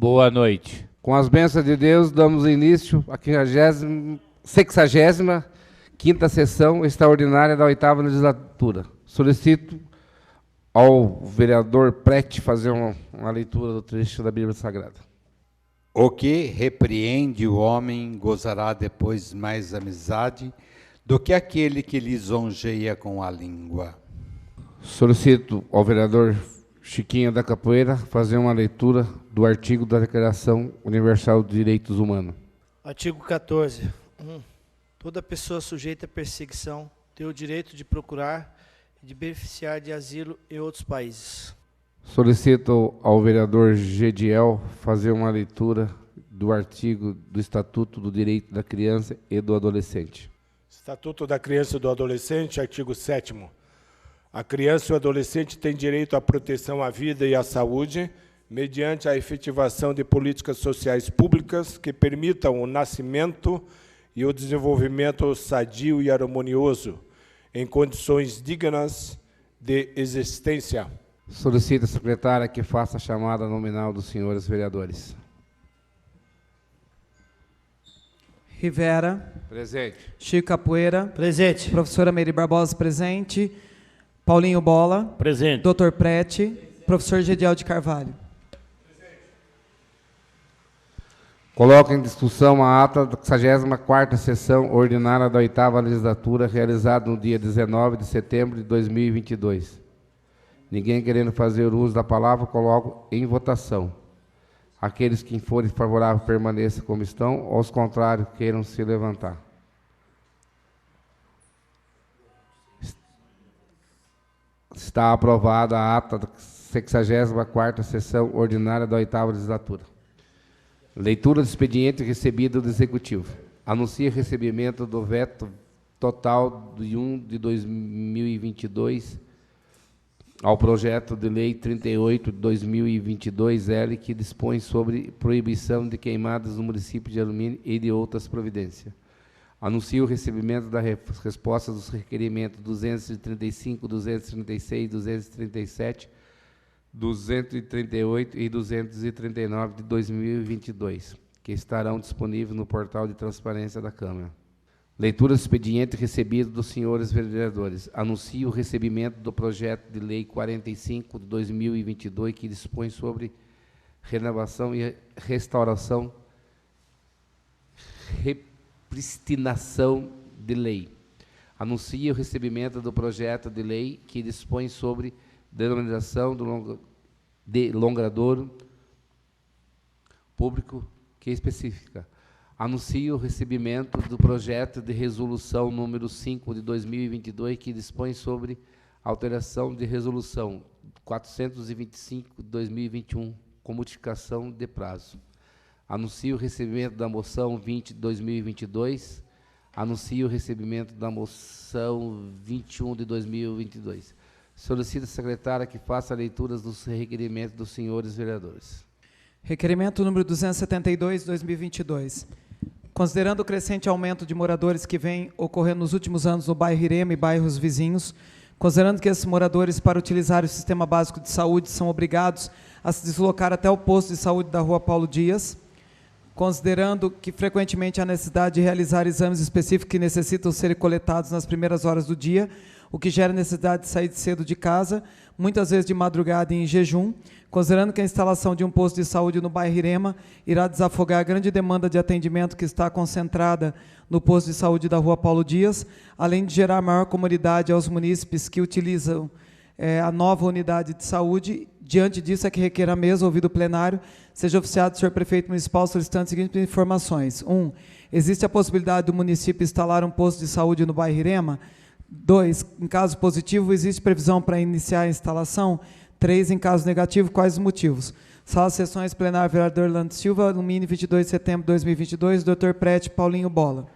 Boa noite. Com as bênçãos de Deus, damos início à 65ª sessão extraordinária da 8ª legislatura. Solicito ao vereador Prete fazer uma leitura do trecho da Bíblia Sagrada. O que repreende o homem gozará depois mais amizade do que aquele que lisonjeia com a língua. Solicito ao vereador Chiquinha da Capoeira fazer uma leitura do artigo da Declaração Universal dos Direitos Humanos. Artigo 14. Toda pessoa sujeita à perseguição tem o direito de procurar e de beneficiar de asilo em outros países. Solicito ao vereador Gediel fazer uma leitura do artigo do Estatuto do Direito da Criança e do Adolescente. Estatuto da Criança e do Adolescente, artigo 7º. A criança e o adolescente têm direito à proteção à vida e à saúde, mediante a efetivação de políticas sociais públicas que permitam o nascimento e o desenvolvimento sadio e harmonioso, em condições dignas de existência. Solicito a secretária que faça a chamada nominal dos senhores vereadores. Rivera. Presente. Chico Capoeira. Presente. Professora Meire Barbosa, presente. Paulinho Bola. Presente. Doutor Prete. Professor Gediel de Carvalho. Coloco em discussão a ata da 64ª sessão ordinária da 8ª legislatura, realizada no dia 19 de setembro de 2022. Ninguém querendo fazer uso da palavra, coloco em votação. Aqueles que forem favoráveis permaneçam como estão, aos contrários queiram se levantar. Está aprovada a ata da 64ª sessão ordinária da 8ª legislatura. Leitura do expediente recebido do Executivo. Anuncia recebimento do veto total de 1 de 2022 ao projeto de lei 38 de 2022-L, que dispõe sobre proibição de queimadas no município de Alumínio e de outras providências. Anuncio o recebimento da resposta dos requerimentos 235, 236, 237, 238 e 239 de 2022, que estarão disponíveis no portal de transparência da Câmara. Leitura do expediente recebido dos senhores vereadores. Anuncio o recebimento do projeto de lei 45 de 2022, que dispõe sobre renovação e restauração, repristinação de lei. Anuncio o recebimento do projeto de lei que dispõe sobre denominação de longradouro público que especifica. Anuncio o recebimento do projeto de resolução número 5 de 2022, que dispõe sobre alteração de resolução 425 de 2021, com modificação de prazo. Anuncio o recebimento da moção 20 de 2022. Anuncio o recebimento da moção 21 de 2022. Solicito a secretária que faça a leitura dos requerimentos dos senhores vereadores. Requerimento número 272, 2022. Considerando o crescente aumento de moradores que vem ocorrendo nos últimos anos no bairro Irema e bairros vizinhos, considerando que esses moradores, para utilizar o sistema básico de saúde, são obrigados a se deslocar até o posto de saúde da Rua Paulo Dias, considerando que frequentemente há necessidade de realizar exames específicos que necessitam ser coletados nas primeiras horas do dia, o que gera necessidade de sair cedo de casa, muitas vezes de madrugada e em jejum, considerando que a instalação de um posto de saúde no bairro Irema irá desafogar a grande demanda de atendimento que está concentrada no posto de saúde da Rua Paulo Dias, além de gerar maior comodidade aos munícipes que utilizam a nova unidade de saúde. Diante disso, é que requer a mesa, ouvido o plenário, seja oficiado o senhor prefeito municipal solicitando as seguintes informações. 1. Existe a possibilidade do município instalar um posto de saúde no bairro Irema? 2. Em caso positivo, existe previsão para iniciar a instalação? 3. Em caso negativo, quais os motivos? Sala de sessões plenária, vereador Orlando Silva, Alumínio, 22 de setembro de 2022, doutor Prete, Paulinho Bola.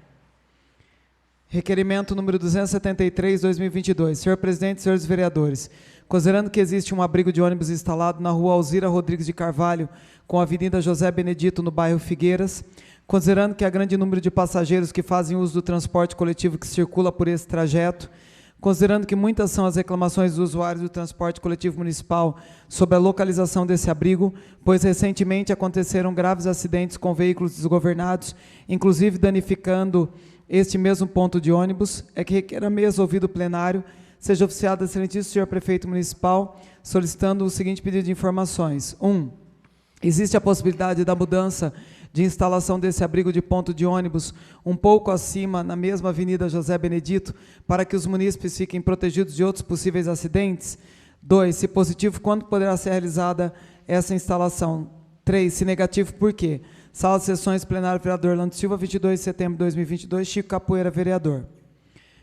Requerimento número 273, 2022. Senhor presidente, senhores vereadores, considerando que existe um abrigo de ônibus instalado na rua Alzira Rodrigues de Carvalho, com a Avenida José Benedito, no bairro Figueiras, considerando que há grande número de passageiros que fazem uso do transporte coletivo que circula por esse trajeto, Considerando que muitas são as reclamações dos usuários do transporte coletivo municipal sobre a localização desse abrigo, pois recentemente aconteceram graves acidentes com veículos desgovernados, inclusive danificando este mesmo ponto de ônibus, é que requer a mesa ouvido plenário, seja oficiado ao excelentíssimo senhor prefeito municipal, solicitando o seguinte pedido de informações. 1. Existe a possibilidade da mudança de instalação desse abrigo de ponto de ônibus um pouco acima, na mesma Avenida José Benedito, para que os munícipes fiquem protegidos de outros possíveis acidentes? 2. Se positivo, quando poderá ser realizada essa instalação? 3. Se negativo, por quê? Sala de Sessões, Plenário, vereador Orlando Silva, 22 de setembro de 2022, Chico Capoeira, vereador.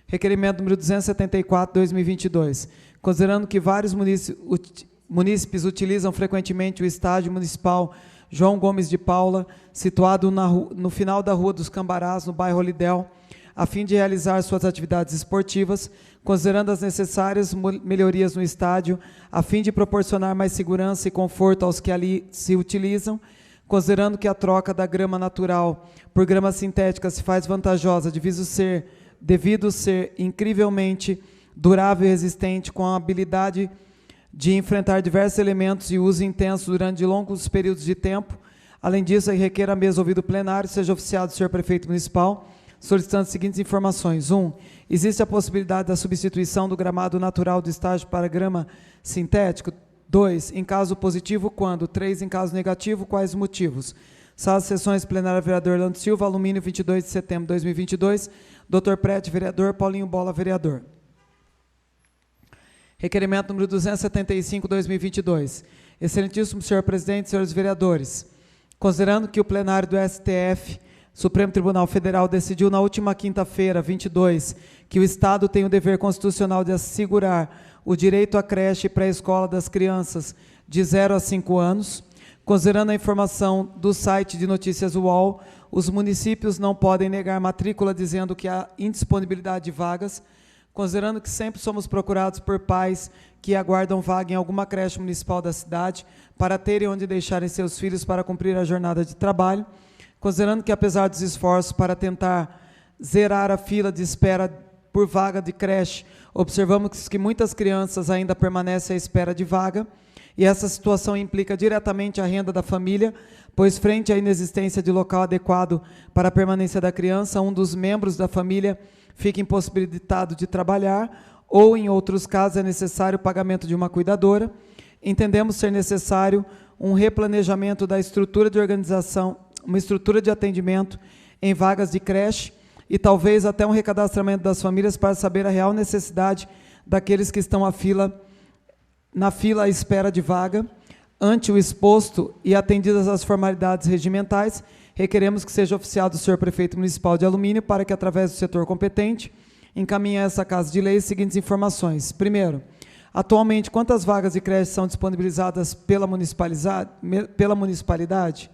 Requerimento número 274, 2022. Considerando que vários munícipes utilizam frequentemente o estádio municipal João Gomes de Paula, situado no final da Rua dos Cambarás, no bairro Olidel, a fim de realizar suas atividades esportivas, considerando as necessárias melhorias no estádio, a fim de proporcionar mais segurança e conforto aos que ali se utilizam, considerando que a troca da grama natural por grama sintética se faz vantajosa devido ser incrivelmente durável e resistente, com a habilidade de enfrentar diversos elementos e uso intenso durante longos períodos de tempo. Além disso, requer a mesa ouvido plenário, seja oficiado o senhor prefeito municipal, solicitando as seguintes informações. 1. Existe a possibilidade da substituição do gramado natural do estádio para grama sintético? 2. Em caso positivo, quando? 3. Em caso negativo, quais motivos? Sala de Sessões, Plenária, vereador Orlando Silva, Alumínio, 22 de setembro de 2022, Dr. Prete, vereador, Paulinho Bola, vereador. Requerimento número 275, 2022. Excelentíssimo senhor presidente, senhores vereadores, considerando que o plenário do STF, Supremo Tribunal Federal, decidiu na última quinta-feira, 22, que o Estado tem o dever constitucional de assegurar o direito à creche e pré-escola das crianças de 0 a 5 anos, considerando a informação do site de notícias UOL, os municípios não podem negar matrícula dizendo que há indisponibilidade de vagas, considerando que sempre somos procurados por pais que aguardam vaga em alguma creche municipal da cidade para terem onde deixarem seus filhos para cumprir a jornada de trabalho, considerando que, apesar dos esforços para tentar zerar a fila de espera por vaga de creche, observamos que muitas crianças ainda permanecem à espera de vaga, e essa situação implica diretamente a renda da família, pois, frente à inexistência de local adequado para a permanência da criança, um dos membros da família fica impossibilitado de trabalhar, ou, em outros casos, é necessário o pagamento de uma cuidadora. Entendemos ser necessário um replanejamento da estrutura de organização, uma estrutura de atendimento em vagas de creche e talvez até um recadastramento das famílias para saber a real necessidade daqueles que estão na fila à espera de vaga. Ante o exposto e atendidas as formalidades regimentais, requeremos que seja oficiado o senhor prefeito municipal de Alumínio para que, através do setor competente, encaminhe a essa Casa de Lei as seguintes informações. Primeiro, atualmente, quantas vagas de creche são disponibilizadas pela municipalidade?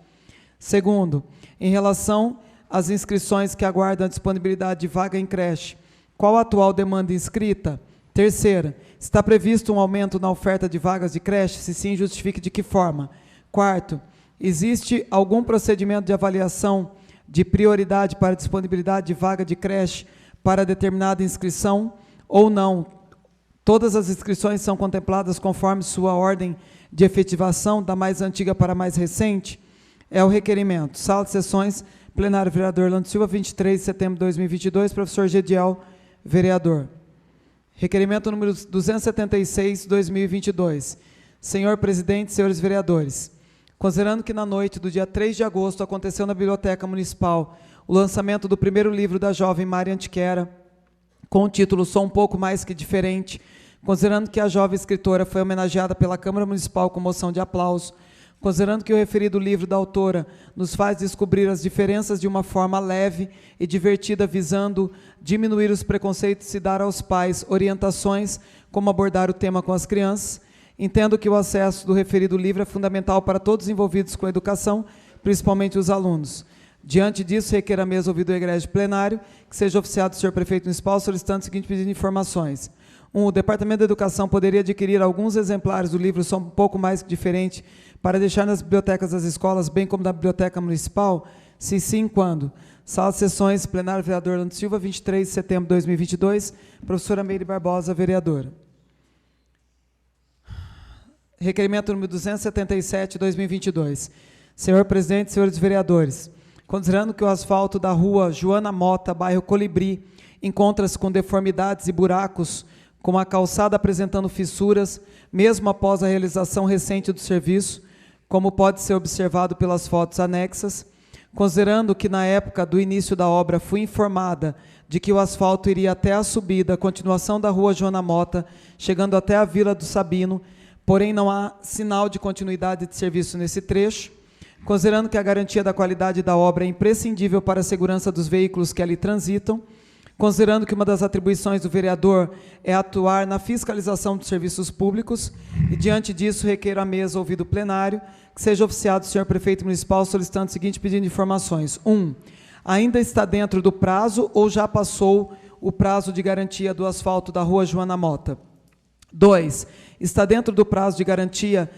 Segundo, em relação às inscrições que aguardam a disponibilidade de vaga em creche, qual a atual demanda inscrita? Terceira, está previsto um aumento na oferta de vagas de creche? Se sim, justifique de que forma? Quarto, existe algum procedimento de avaliação de prioridade para disponibilidade de vaga de creche para determinada inscrição ou não? Todas as inscrições são contempladas conforme sua ordem de efetivação, da mais antiga para a mais recente? É o requerimento. Sala de Sessões, Plenário, vereador Orlando Silva, 23 de setembro de 2022, professor Gediel, vereador. Requerimento número 276, 2022. Senhor presidente, senhores vereadores, considerando que na noite do dia 3 de agosto aconteceu na Biblioteca Municipal o lançamento do primeiro livro da jovem Mari Antiquera, com o título Sou um pouco mais que diferente, considerando que a jovem escritora foi homenageada pela Câmara Municipal com moção de aplauso, considerando que o referido livro da autora nos faz descobrir as diferenças de uma forma leve e divertida, visando diminuir os preconceitos e dar aos pais orientações como abordar o tema com as crianças, entendo que o acesso do referido livro é fundamental para todos envolvidos com a educação, principalmente os alunos. Diante disso, requer a mesa ouvido o egrégio plenário, que seja oficiado o senhor prefeito municipal, solicitando o seguinte pedido de informações. 1. O Departamento da Educação poderia adquirir alguns exemplares do livro Só um pouco mais diferente para deixar nas bibliotecas das escolas, bem como na biblioteca municipal? Se sim, quando? Sala de Sessões, Plenário Vereador Orlando Silva, 23 de setembro de 2022. Professora Meire Barbosa, vereadora. Requerimento número 277, 2022. Senhor presidente, senhores vereadores, considerando que o asfalto da rua Joana Mota, bairro Colibri, encontra-se com deformidades e buracos, com a calçada apresentando fissuras, mesmo após a realização recente do serviço, como pode ser observado pelas fotos anexas, considerando que na época do início da obra fui informada de que o asfalto iria até a subida, a continuação da rua Joana Mota, chegando até a Vila do Sabino, porém não há sinal de continuidade de serviço nesse trecho, considerando que a garantia da qualidade da obra é imprescindível para a segurança dos veículos que ali transitam, considerando que uma das atribuições do vereador é atuar na fiscalização dos serviços públicos, e diante disso requeiro à mesa, ouvido o plenário, que seja oficiado o senhor prefeito municipal solicitando o seguinte pedido de informações. 1. Ainda está dentro do prazo ou já passou o prazo de garantia do asfalto da rua Joana Mota? 2. Está dentro do prazo de garantia,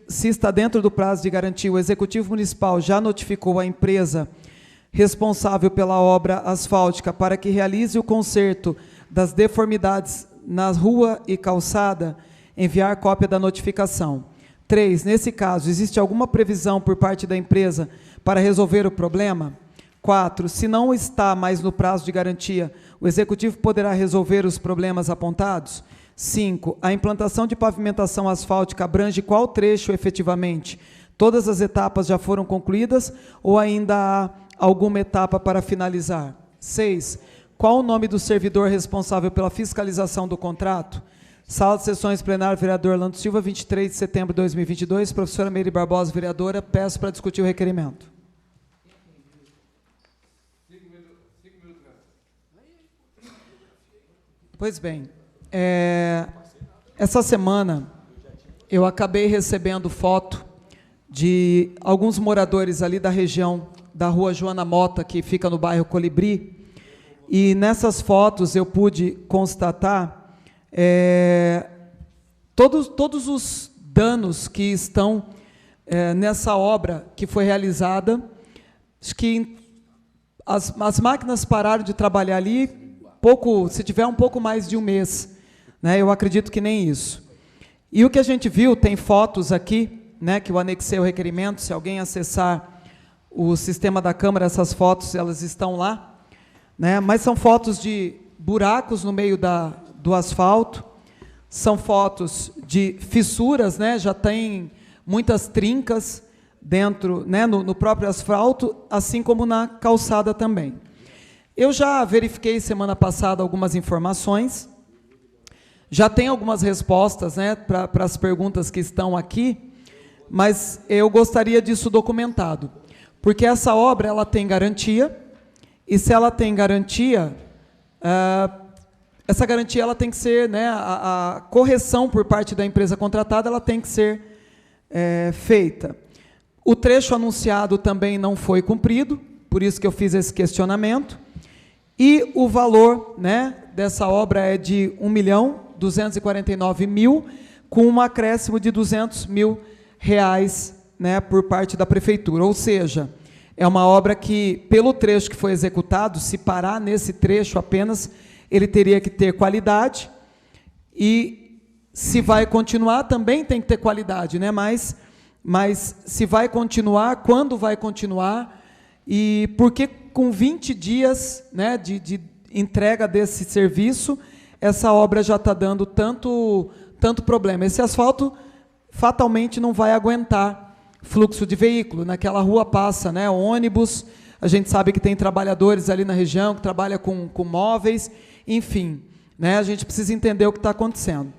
se está dentro do prazo de garantia, o Executivo Municipal já notificou a empresa responsável pela obra asfáltica para que realize o conserto das deformidades na rua e calçada, enviar cópia da notificação. 3. Nesse caso, existe alguma previsão por parte da empresa para resolver o problema? 4. Se não está mais no prazo de garantia, o Executivo poderá resolver os problemas apontados? 5. A implantação de pavimentação asfáltica abrange qual trecho efetivamente? Todas as etapas já foram concluídas ou ainda há alguma etapa para finalizar? 6. Qual o nome do servidor responsável pela fiscalização do contrato? Sala de Sessões Plenário Vereador Orlando Silva, 23 de setembro de 2022. Professora Meire Barbosa, vereadora. Peço para discutir o requerimento. Pois bem, essa semana eu acabei recebendo foto de alguns moradores ali da região da rua Joana Mota, que fica no bairro Colibri, e nessas fotos eu pude constatar todos os danos que estão nessa obra que foi realizada. Acho que as máquinas pararam de trabalhar ali, se tiver um pouco mais de um mês, né, eu acredito que nem isso. E o que a gente viu, tem fotos aqui, né, que eu anexei o requerimento, se alguém acessar o sistema da Câmara, essas fotos, elas estão lá, né, mas são fotos de buracos no meio do asfalto, são fotos de fissuras, né, já tem muitas trincas dentro, né, no próprio asfalto, assim como na calçada também. Eu já verifiquei semana passada algumas informações, já tem algumas respostas, né, para as perguntas que estão aqui, mas eu gostaria disso documentado, porque essa obra ela tem garantia, e se ela tem garantia, essa garantia ela tem que ser, né, a correção por parte da empresa contratada, ela tem que ser feita. O trecho anunciado também não foi cumprido, por isso que eu fiz esse questionamento, e o valor, né, dessa obra é de R$ 1.249.000, com um acréscimo de R$ 200.000, né, por parte da prefeitura. Ou seja, é uma obra que, pelo trecho que foi executado, se parar nesse trecho apenas, ele teria que ter qualidade, e se vai continuar, também tem que ter qualidade, né, mas se vai continuar, quando vai continuar, e porque com 20 dias, né, de entrega desse serviço, essa obra já está dando tanto problema. Esse asfalto fatalmente não vai aguentar fluxo de veículo. Naquela rua passa, né, ônibus, a gente sabe que tem trabalhadores ali na região que trabalham com móveis, enfim, né, a gente precisa entender o que está acontecendo.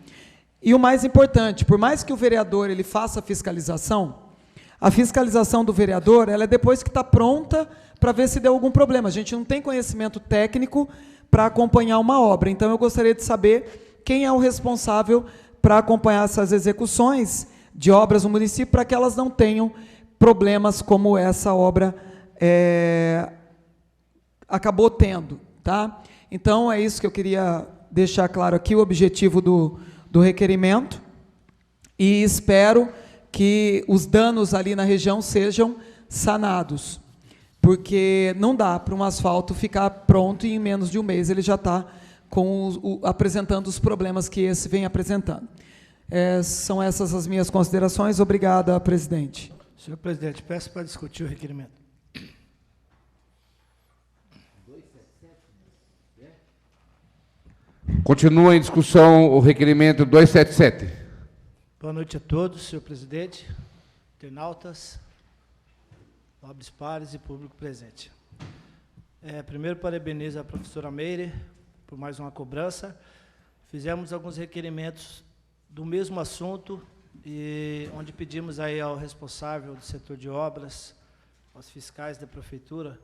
E o mais importante, por mais que o vereador ele faça a fiscalização do vereador, ela é depois que está pronta para ver se deu algum problema. A gente não tem conhecimento técnico para acompanhar uma obra. Então, eu gostaria de saber quem é o responsável para acompanhar essas execuções de obras no município, para que elas não tenham problemas como essa obra acabou tendo. Tá? Então, é isso que eu queria deixar claro aqui, o objetivo do requerimento, e espero que os danos ali na região sejam sanados. porque não dá para um asfalto ficar pronto e em menos de um mês ele já está apresentando os problemas que esse vem apresentando. São essas as minhas considerações. Obrigada, presidente. Senhor presidente, peço para discutir o requerimento. Continua em discussão o requerimento 277. Boa noite a todos, senhor presidente, internautas, nobres pares e público presente. Primeiro, parabenizo a professora Meire por mais uma cobrança. Fizemos alguns requerimentos do mesmo assunto, e onde pedimos aí ao responsável do setor de obras, aos fiscais da prefeitura,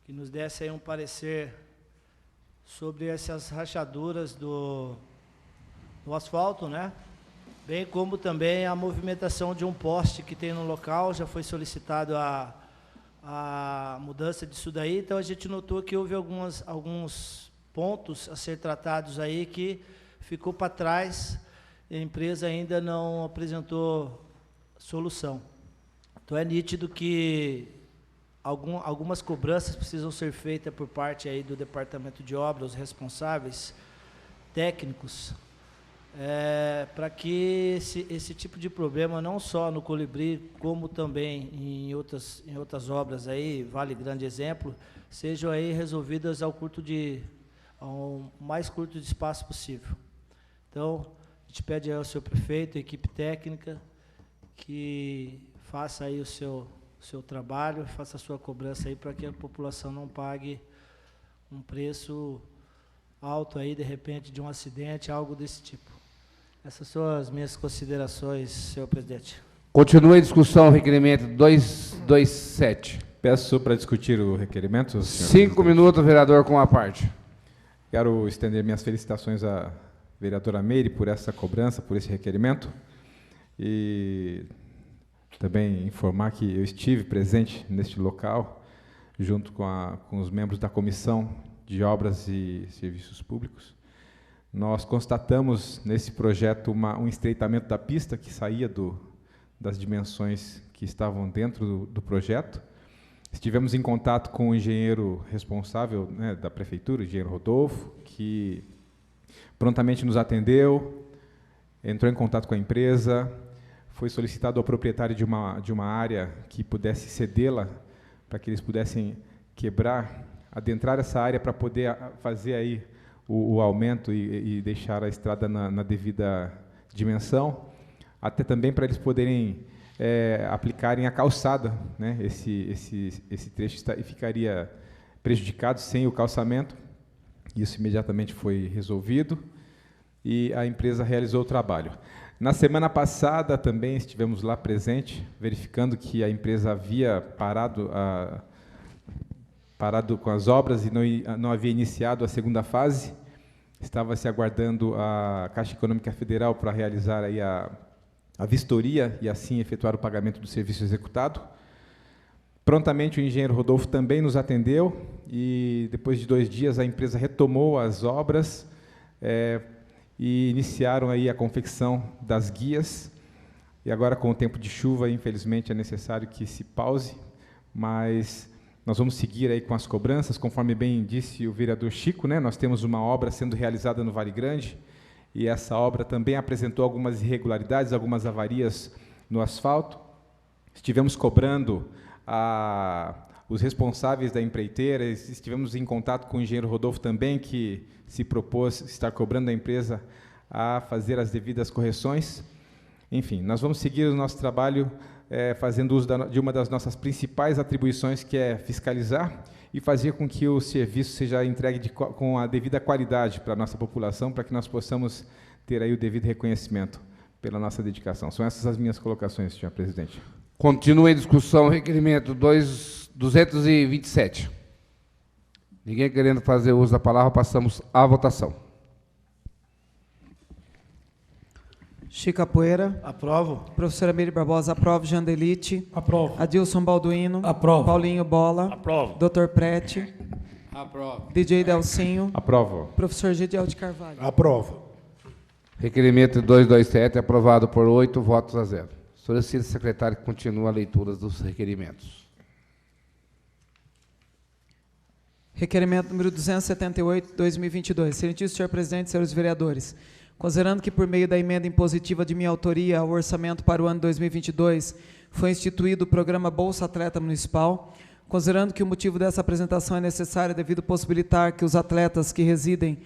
que nos desse aí um parecer sobre essas rachaduras do asfalto, né? Bem como também a movimentação de um poste que tem no local. Já foi solicitado a mudança disso daí, então a gente notou que houve alguns pontos a ser tratados aí que ficou para trás, e a empresa ainda não apresentou solução. Então é nítido que algumas cobranças precisam ser feitas por parte aí do Departamento de Obras, os responsáveis técnicos, para que esse tipo de problema, não só no Colibri, como também em outras obras aí, Vale Grande exemplo, sejam aí resolvidas ao mais curto de espaço possível. Então, a gente pede ao senhor prefeito, a equipe técnica, que faça aí o seu trabalho, faça a sua cobrança aí para que a população não pague um preço alto aí, de repente, de um acidente, algo desse tipo. Essas são as minhas considerações, senhor presidente. Continua em discussão o requerimento 227. Peço para discutir o requerimento, senhor 5 presidente. minutos, vereador, com a parte. Quero estender minhas felicitações à vereadora Meire por essa cobrança, por esse requerimento, e também informar que eu estive presente neste local, junto com os membros da Comissão de Obras e Serviços Públicos. Nós constatamos nesse projeto um estreitamento da pista que saía das dimensões que estavam dentro do projeto. Estivemos em contato com o engenheiro responsável, né, da prefeitura, o engenheiro Rodolfo, que prontamente nos atendeu, entrou em contato com a empresa, foi solicitado ao proprietário de uma área que pudesse cedê-la, para que eles pudessem adentrar essa área para poder fazer aí o aumento e deixar a estrada na devida dimensão, até também para eles poderem aplicarem a calçada, né? Esse trecho ficaria prejudicado sem o calçamento. Isso imediatamente foi resolvido e a empresa realizou o trabalho. Na semana passada também estivemos lá presente, verificando que a empresa havia parado com as obras e não havia iniciado a segunda fase. Estava se aguardando a Caixa Econômica Federal para realizar aí a vistoria e assim efetuar o pagamento do serviço executado. Prontamente o engenheiro Rodolfo também nos atendeu e depois de 2 dias a empresa retomou as obras e iniciaram aí a confecção das guias. E agora, com o tempo de chuva, infelizmente é necessário que se pause, mas nós vamos seguir aí com as cobranças, conforme bem disse o vereador Chico, né? Nós temos uma obra sendo realizada no Vale Grande e essa obra também apresentou algumas irregularidades, algumas avarias no asfalto. Estivemos cobrando os responsáveis da empreiteira, estivemos em contato com o engenheiro Rodolfo também, que se propôs estar cobrando a empresa a fazer as devidas correções. Enfim, nós vamos seguir o nosso trabalho fazendo uso de uma das nossas principais atribuições, que é fiscalizar e fazer com que o serviço seja entregue com a devida qualidade para a nossa população, para que nós possamos ter aí o devido reconhecimento pela nossa dedicação. São essas as minhas colocações, senhor presidente. Continua em discussão o requerimento 227. Ninguém querendo fazer uso da palavra, passamos à votação. Chico Capoeira. Aprovo. Professora Meire Barbosa, aprova. Jandelite. Aprovo. Adilson Balduino. Aprovo. Paulinho Bola. Aprovo. Dr. Prete. Aprovo. DJ Delcinho. Aprovo. Professor Gidiel de Carvalho. Aprovo. Requerimento 227 aprovado por 8 votos a 0. Solicito, secretário, que continue a leitura dos requerimentos. Requerimento número 278, 2022. Excelentíssimo senhor presidente, senhores vereadores, considerando que por meio da emenda impositiva de minha autoria ao orçamento para o ano 2022 foi instituído o programa Bolsa Atleta Municipal, considerando que o motivo dessa apresentação é necessário devido possibilitar que os atletas que residem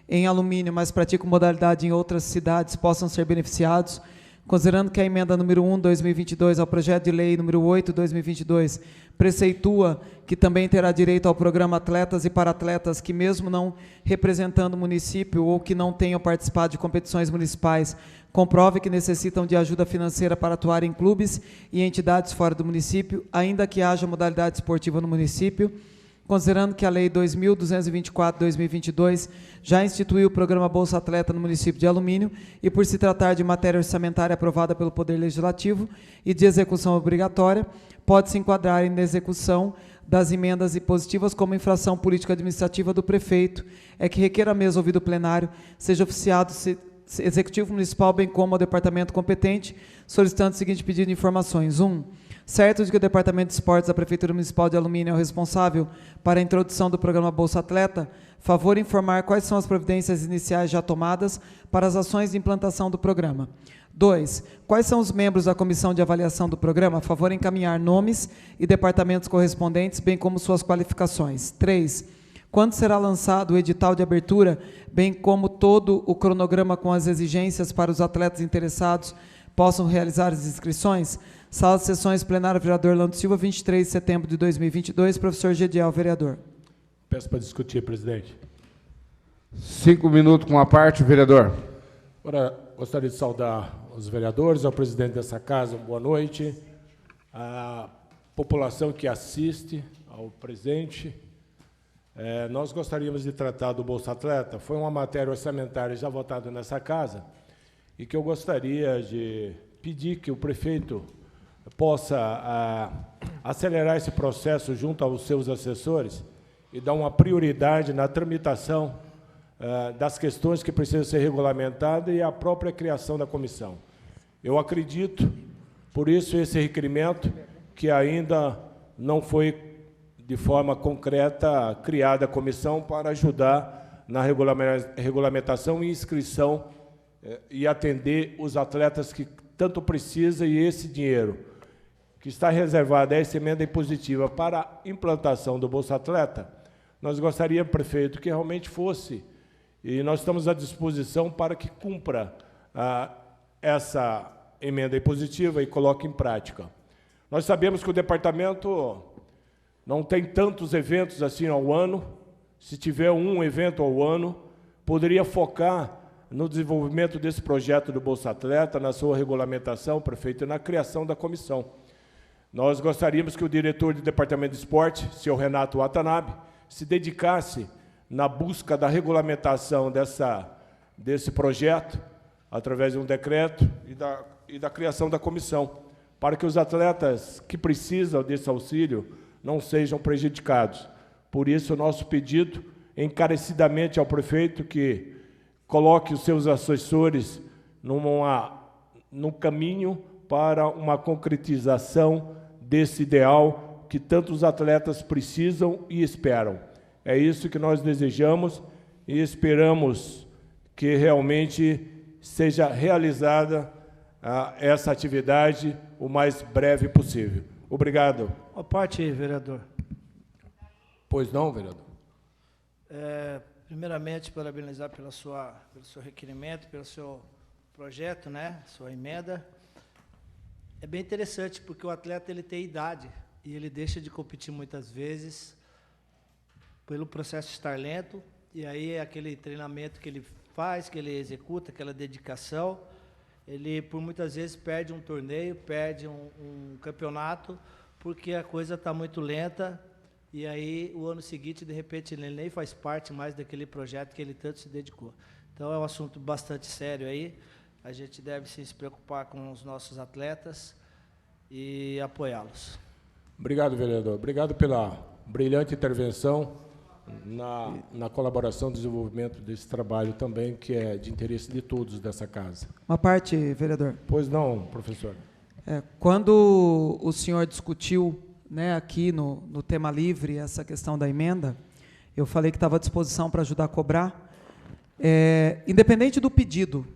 em Alumínio, mas praticam modalidade em outras cidades, possam ser beneficiados, considerando que a emenda número 1, 2022, ao projeto de lei número 8, 2022, preceitua que também terá direito ao programa Atletas e Paratletas que, mesmo não representando o município ou que não tenham participado de competições municipais, comprove que necessitam de ajuda financeira para atuar em clubes e entidades fora do município, ainda que haja modalidade esportiva no município, considerando que a Lei 2.224/2022 já instituiu o programa Bolsa Atleta no município de Alumínio e, por se tratar de matéria orçamentária aprovada pelo Poder Legislativo e de execução obrigatória, pode-se enquadrar em execução das emendas impositivas como infração política administrativa do prefeito, é que requer a mesa ouvido plenário, seja oficiado Executivo Municipal, bem como ao departamento competente, solicitando o seguinte pedido de informações. 1. Certo de que o Departamento de Esportes da Prefeitura Municipal de Alumínio é o responsável para a introdução do programa Bolsa Atleta, favor informar quais são as providências iniciais já tomadas para as ações de implantação do programa. 2. Quais são os membros da comissão de avaliação do programa? Favor encaminhar nomes e departamentos correspondentes, bem como suas qualificações. 3. Quando será lançado o edital de abertura, bem como todo o cronograma com as exigências para os atletas interessados possam realizar as inscrições? Sala de Sessões Plenária, vereador Orlando Silva, 23 de setembro de 2022, professor Gediel, vereador. Peço para discutir, presidente. 5 minutos com a parte, vereador. Agora, gostaria de saudar os vereadores, ao presidente dessa casa, boa noite, a população que assiste ao presente. Nós gostaríamos de tratar do Bolsa Atleta, foi uma matéria orçamentária já votada nessa casa, e que eu gostaria de pedir que o prefeito possa acelerar esse processo junto aos seus assessores e dar uma prioridade na tramitação das questões que precisam ser regulamentadas e a própria criação da comissão. Eu acredito, por isso, esse requerimento, que ainda não foi, de forma concreta, criada a comissão para ajudar na regulamentação e inscrição e atender os atletas que tanto precisam, e esse dinheiro que está reservado a essa emenda impositiva para a implantação do Bolsa Atleta, nós gostaríamos, prefeito, que realmente fosse, e nós estamos à disposição para que cumpra essa emenda impositiva e coloque em prática. Nós sabemos que o departamento não tem tantos eventos assim ao ano. Se tiver um evento ao ano, poderia focar no desenvolvimento desse projeto do Bolsa Atleta, na sua regulamentação, prefeito, e na criação da comissão. Nós gostaríamos que o diretor do Departamento de Esporte, senhor Renato Watanabe, se dedicasse na busca da regulamentação desse projeto, através de um decreto e da criação da comissão, para que os atletas que precisam desse auxílio não sejam prejudicados. Por isso, o nosso pedido encarecidamente ao prefeito que coloque os seus assessores num caminho para uma concretização desse ideal que tantos atletas precisam e esperam. É isso que nós desejamos e esperamos que realmente seja realizada essa atividade o mais breve possível. Obrigado. A parte, vereador. Pois não, vereador? Primeiramente, parabenizar pelo seu requerimento, pelo seu projeto, né, sua emenda. É bem interessante, porque o atleta ele tem idade e ele deixa de competir muitas vezes pelo processo de estar lento, e aí aquele treinamento que ele faz, que ele executa, aquela dedicação, ele por muitas vezes perde um torneio, perde um campeonato, porque a coisa está muito lenta, e aí o ano seguinte, de repente, ele nem faz parte mais daquele projeto que ele tanto se dedicou. Então é um assunto bastante sério aí, a gente deve sim se preocupar com os nossos atletas e apoiá-los. Obrigado, vereador. Obrigado pela brilhante intervenção na colaboração e desenvolvimento desse trabalho também, que é de interesse de todos dessa casa. Uma parte, vereador. Pois não, professor. Quando o senhor discutiu, né, aqui no tema livre essa questão da emenda, Eu falei que estava à disposição para ajudar a cobrar. Independente do pedido,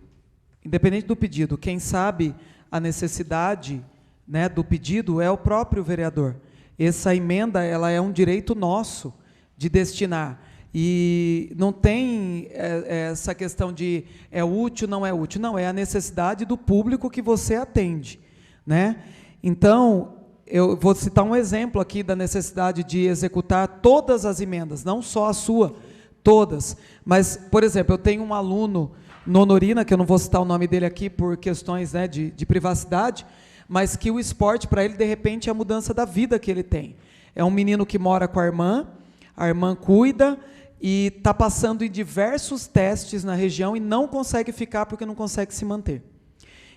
quem sabe a necessidade, né, do pedido é o próprio vereador. Essa emenda, ela é um direito nosso de destinar. E não tem essa questão de é útil, não é útil. Não, é a necessidade do público que você atende, né? Então, eu vou citar um exemplo aqui da necessidade de executar todas as emendas, não só a sua, todas. Mas, por exemplo, eu tenho um aluno no Honorina, que eu não vou citar o nome dele aqui por questões, né, de privacidade, mas que o esporte, para ele, de repente, é a mudança da vida que ele tem. É um menino que mora com a irmã cuida, e está passando em diversos testes na região e não consegue ficar porque não consegue se manter.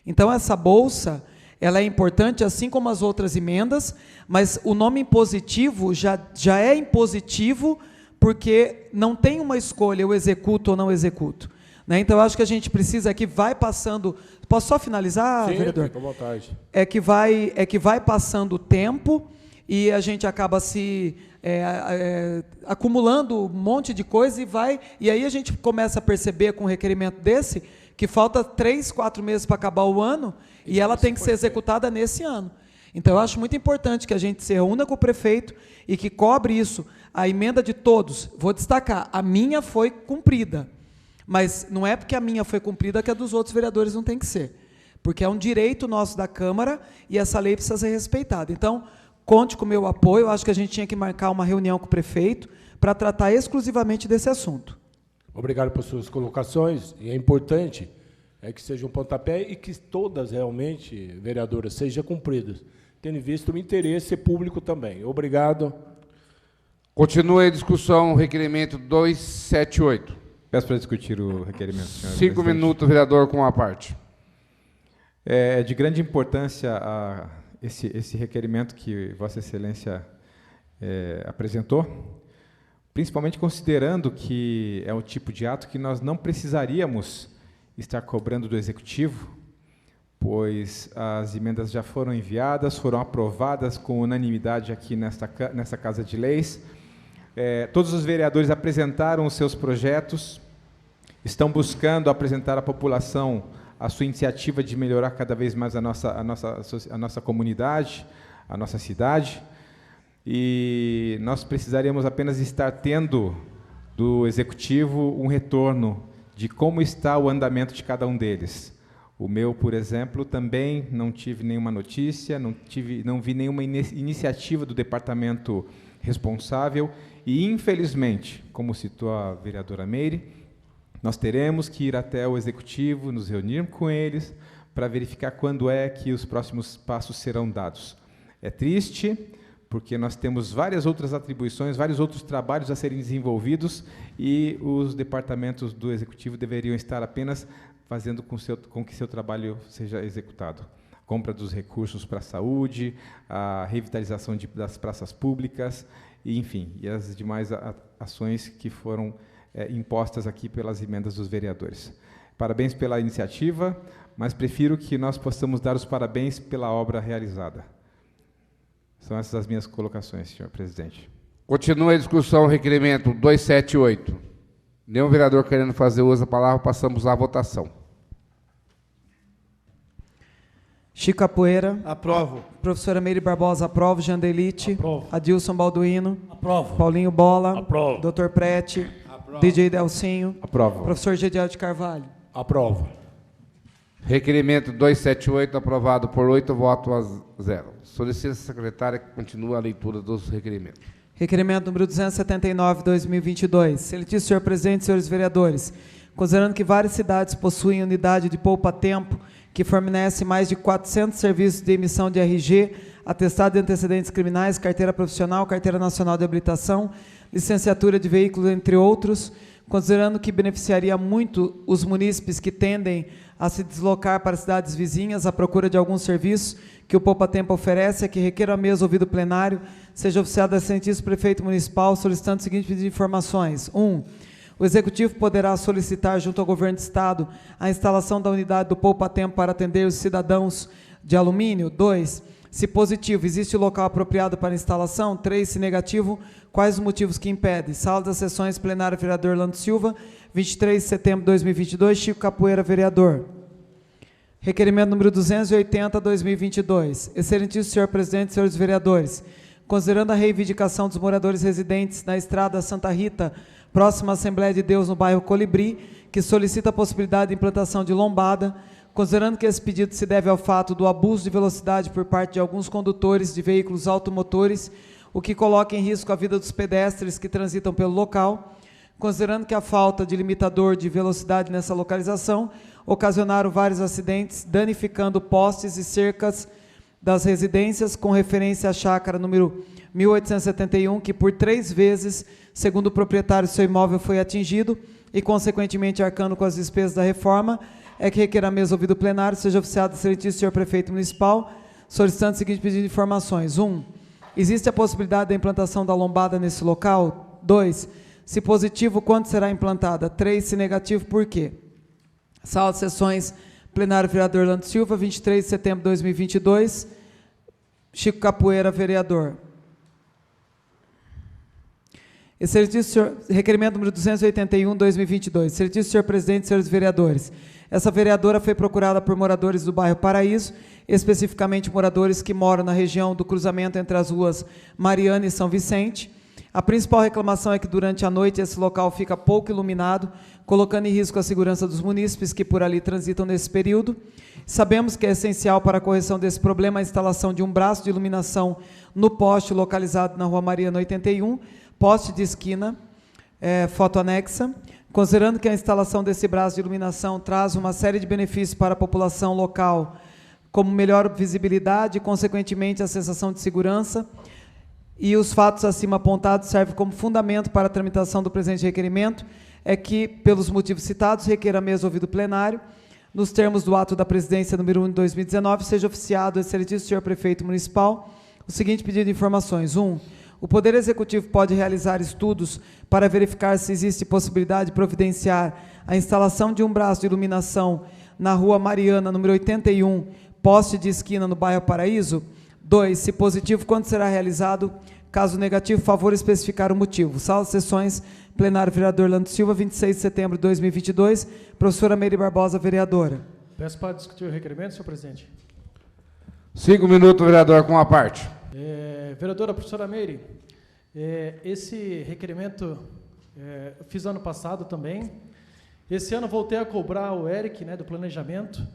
Então, essa bolsa, ela é importante, assim como as outras emendas, mas o nome impositivo já é impositivo porque não tem uma escolha, eu executo ou não executo. Né? Então, eu acho que a gente precisa, que vai passando... Posso só finalizar, sim, vereador? Fica à vontade. É que vai passando o tempo e a gente acaba se... acumulando um monte de coisa e aí a gente começa a perceber com um requerimento desse que falta 3, 4 meses para acabar o ano e ela tem que ser executada nesse ano. Então, eu acho muito importante que a gente se reúna com o prefeito e que cobre isso, a emenda de todos. Vou destacar, a minha foi cumprida, mas não é porque a minha foi cumprida que a dos outros vereadores não tem que ser, porque é um direito nosso da Câmara e essa lei precisa ser respeitada. Então, conte com o meu apoio. Eu acho que a gente tinha que marcar uma reunião com o prefeito para tratar exclusivamente desse assunto. Obrigado por suas colocações. E é importante que seja um pontapé e que todas realmente, vereadoras, sejam cumpridas, tendo visto o interesse público também. Obrigado. Continua a discussão, requerimento 278. Peço para discutir o requerimento, senhor 5 presidente. minutos, vereador, com a parte. É de grande importância esse requerimento que Vossa Excelência apresentou, principalmente considerando que é um tipo de ato que nós não precisaríamos estar cobrando do Executivo, pois as emendas já foram enviadas, foram aprovadas com unanimidade aqui nessa Casa de Leis. Todos os vereadores apresentaram os seus projetos, estão buscando apresentar à população a sua iniciativa de melhorar cada vez mais a nossa comunidade, a nossa cidade, e nós precisaríamos apenas estar tendo do Executivo um retorno de como está o andamento de cada um deles. O meu, por exemplo, também não tive nenhuma notícia, não vi nenhuma iniciativa do departamento responsável e, infelizmente, como citou a vereadora Meire, nós teremos que ir até o Executivo, nos reunir com eles, para verificar quando é que os próximos passos serão dados. É triste, porque nós temos várias outras atribuições, vários outros trabalhos a serem desenvolvidos e os departamentos do Executivo deveriam estar apenas fazendo com que seu trabalho seja executado. Compra dos recursos para a saúde, a revitalização das praças públicas, e, enfim, e as demais ações que foram impostas aqui pelas emendas dos vereadores. Parabéns pela iniciativa, mas prefiro que nós possamos dar os parabéns pela obra realizada. São essas as minhas colocações, senhor presidente. Continua a discussão, requerimento 278. Nenhum vereador querendo fazer uso da palavra, passamos à votação. Chico Capoeira. Aprovo. Professora Meire Barbosa, aprovo. Jandelite. Aprovo. Adilson Balduino. Aprovo. Paulinho Bola. Aprovo. Doutor Prete. Aprovo. DJ Delcinho. Aprovo. Professor Gediel de Carvalho. Aprovo. Requerimento 278, aprovado por 8 votos a 0. Solicito a secretária que continue a leitura dos requerimentos. Requerimento número 279/2022. Excelentíssimo senhor presidente, senhores vereadores, considerando que várias cidades possuem unidade de poupa-tempo que fornece mais de 400 serviços de emissão de RG, atestado de antecedentes criminais, carteira profissional, carteira nacional de habilitação, licenciatura de veículos, entre outros, considerando que beneficiaria muito os munícipes que tendem a se deslocar para cidades vizinhas à procura de alguns serviços que o Poupa-Tempo oferece, é que requer a mesa ouvido plenário, seja oficiado a excelentíssimo prefeito municipal, solicitando o seguinte pedido de informações. 1. O Executivo poderá solicitar, junto ao Governo do Estado, a instalação da unidade do Poupa-Tempo para atender os cidadãos de alumínio. 2. Se positivo, existe local apropriado para instalação? 3, se negativo, quais os motivos que impedem? Sala das Sessões, plenário, vereador Orlando Silva, 23 de setembro de 2022, Chico Capoeira, vereador. Requerimento número 280, 2022. Excelentíssimo senhor presidente, senhores vereadores, considerando a reivindicação dos moradores residentes na estrada Santa Rita, próxima à Assembleia de Deus, no bairro Colibri, que solicita a possibilidade de implantação de lombada, considerando que esse pedido se deve ao fato do abuso de velocidade por parte de alguns condutores de veículos automotores, o que coloca em risco a vida dos pedestres que transitam pelo local, considerando que a falta de limitador de velocidade nessa localização ocasionaram vários acidentes, danificando postes e cercas das residências, com referência à chácara número 1871, que por 3 vezes, segundo o proprietário, seu imóvel foi atingido e, consequentemente, arcando com as despesas da reforma, é que requer a mesa ouvido plenário, seja oficiado excelentíssimo senhor prefeito municipal, solicitando o seguinte pedido de informações. 1. Existe a possibilidade da implantação da lombada nesse local? 2. Se positivo, quando será implantada? 3. Se negativo, por quê? Sala de Sessões, plenário, vereador Orlando Silva, 23 de setembro de 2022, Chico Capoeira, vereador. Excelentíssimo senhor, requerimento número 281, 2022. Excelentíssimo senhor presidente, senhores vereadores, essa vereadora foi procurada por moradores do bairro Paraíso, especificamente moradores que moram na região do cruzamento entre as ruas Mariana e São Vicente. A principal reclamação é que durante a noite esse local fica pouco iluminado, colocando em risco a segurança dos munícipes que por ali transitam nesse período. Sabemos que é essencial para a correção desse problema a instalação de um braço de iluminação no poste localizado na rua Mariana 81, poste de esquina, foto anexa, considerando que a instalação desse braço de iluminação traz uma série de benefícios para a população local, como melhor visibilidade e, consequentemente, a sensação de segurança, e os fatos acima apontados servem como fundamento para a tramitação do presente requerimento, é que, pelos motivos citados, requer a mesa ouvido plenário, nos termos do ato da presidência número 1 de 2019, seja oficiado, excelentíssimo senhor prefeito municipal, o seguinte pedido de informações. 1. O Poder Executivo pode realizar estudos para verificar se existe possibilidade de providenciar a instalação de um braço de iluminação na rua Mariana, número 81, poste de esquina no bairro Paraíso? 2. Se positivo, quando será realizado? Caso negativo, favor especificar o motivo. Sala de Sessões, plenário, vereador Orlando Silva, 26 de setembro de 2022, professora Meire Barbosa, vereadora. Peço para discutir o requerimento, senhor presidente. 5 minutos, vereador, com a parte. Vereadora professora Meire, esse requerimento eu fiz ano passado também. Esse ano voltei a cobrar o Eric, do planejamento,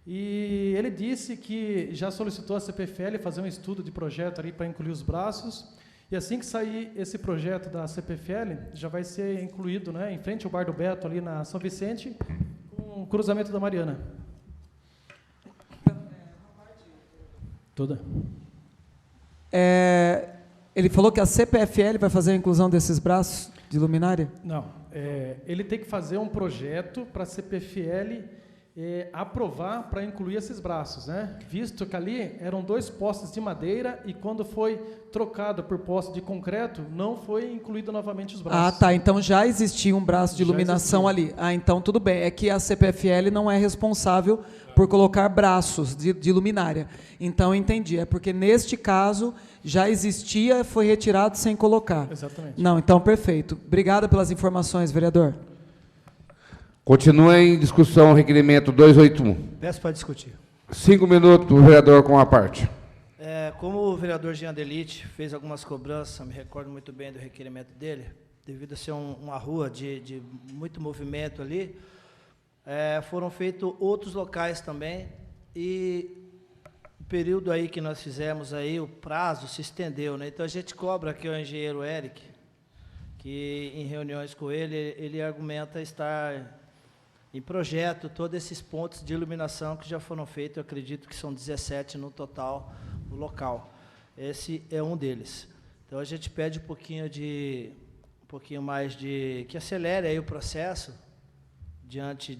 e ele disse que já solicitou a CPFL fazer um estudo de projeto ali para incluir os braços, e assim que sair esse projeto da CPFL, já vai ser incluído, em frente ao Bar do Beto, ali na São Vicente, com o cruzamento da Mariana. Toda. Ele falou que a CPFL vai fazer a inclusão desses braços de luminária? Não, ele tem que fazer um projeto para a CPFL aprovar para incluir esses braços, visto que ali eram 2 postes de madeira e quando foi trocado por poste de concreto, não foi incluído novamente os braços. Ah, tá, então já existia um braço de iluminação ali. Ah, então tudo bem, é que a CPFL não é responsável por colocar braços de luminária. Então, entendi, é porque neste caso já existia, foi retirado sem colocar. Exatamente. Não, então perfeito. Obrigada pelas informações, vereador. Continua em discussão o requerimento 281. Peço para discutir. 5 minutos, o vereador, com a parte. Como o vereador Jean Delite fez algumas cobranças, me recordo muito bem do requerimento dele, devido a ser uma rua de muito movimento ali, foram feitos outros locais também, e o período aí que nós fizemos aí, o prazo se estendeu, Então a gente cobra aqui o engenheiro Eric, que em reuniões com ele argumenta estar em projeto todos esses pontos de iluminação que já foram feitos, eu acredito que são 17 no total no local. Esse é um deles. Então a gente pede um pouquinho mais de que acelere aí o processo diante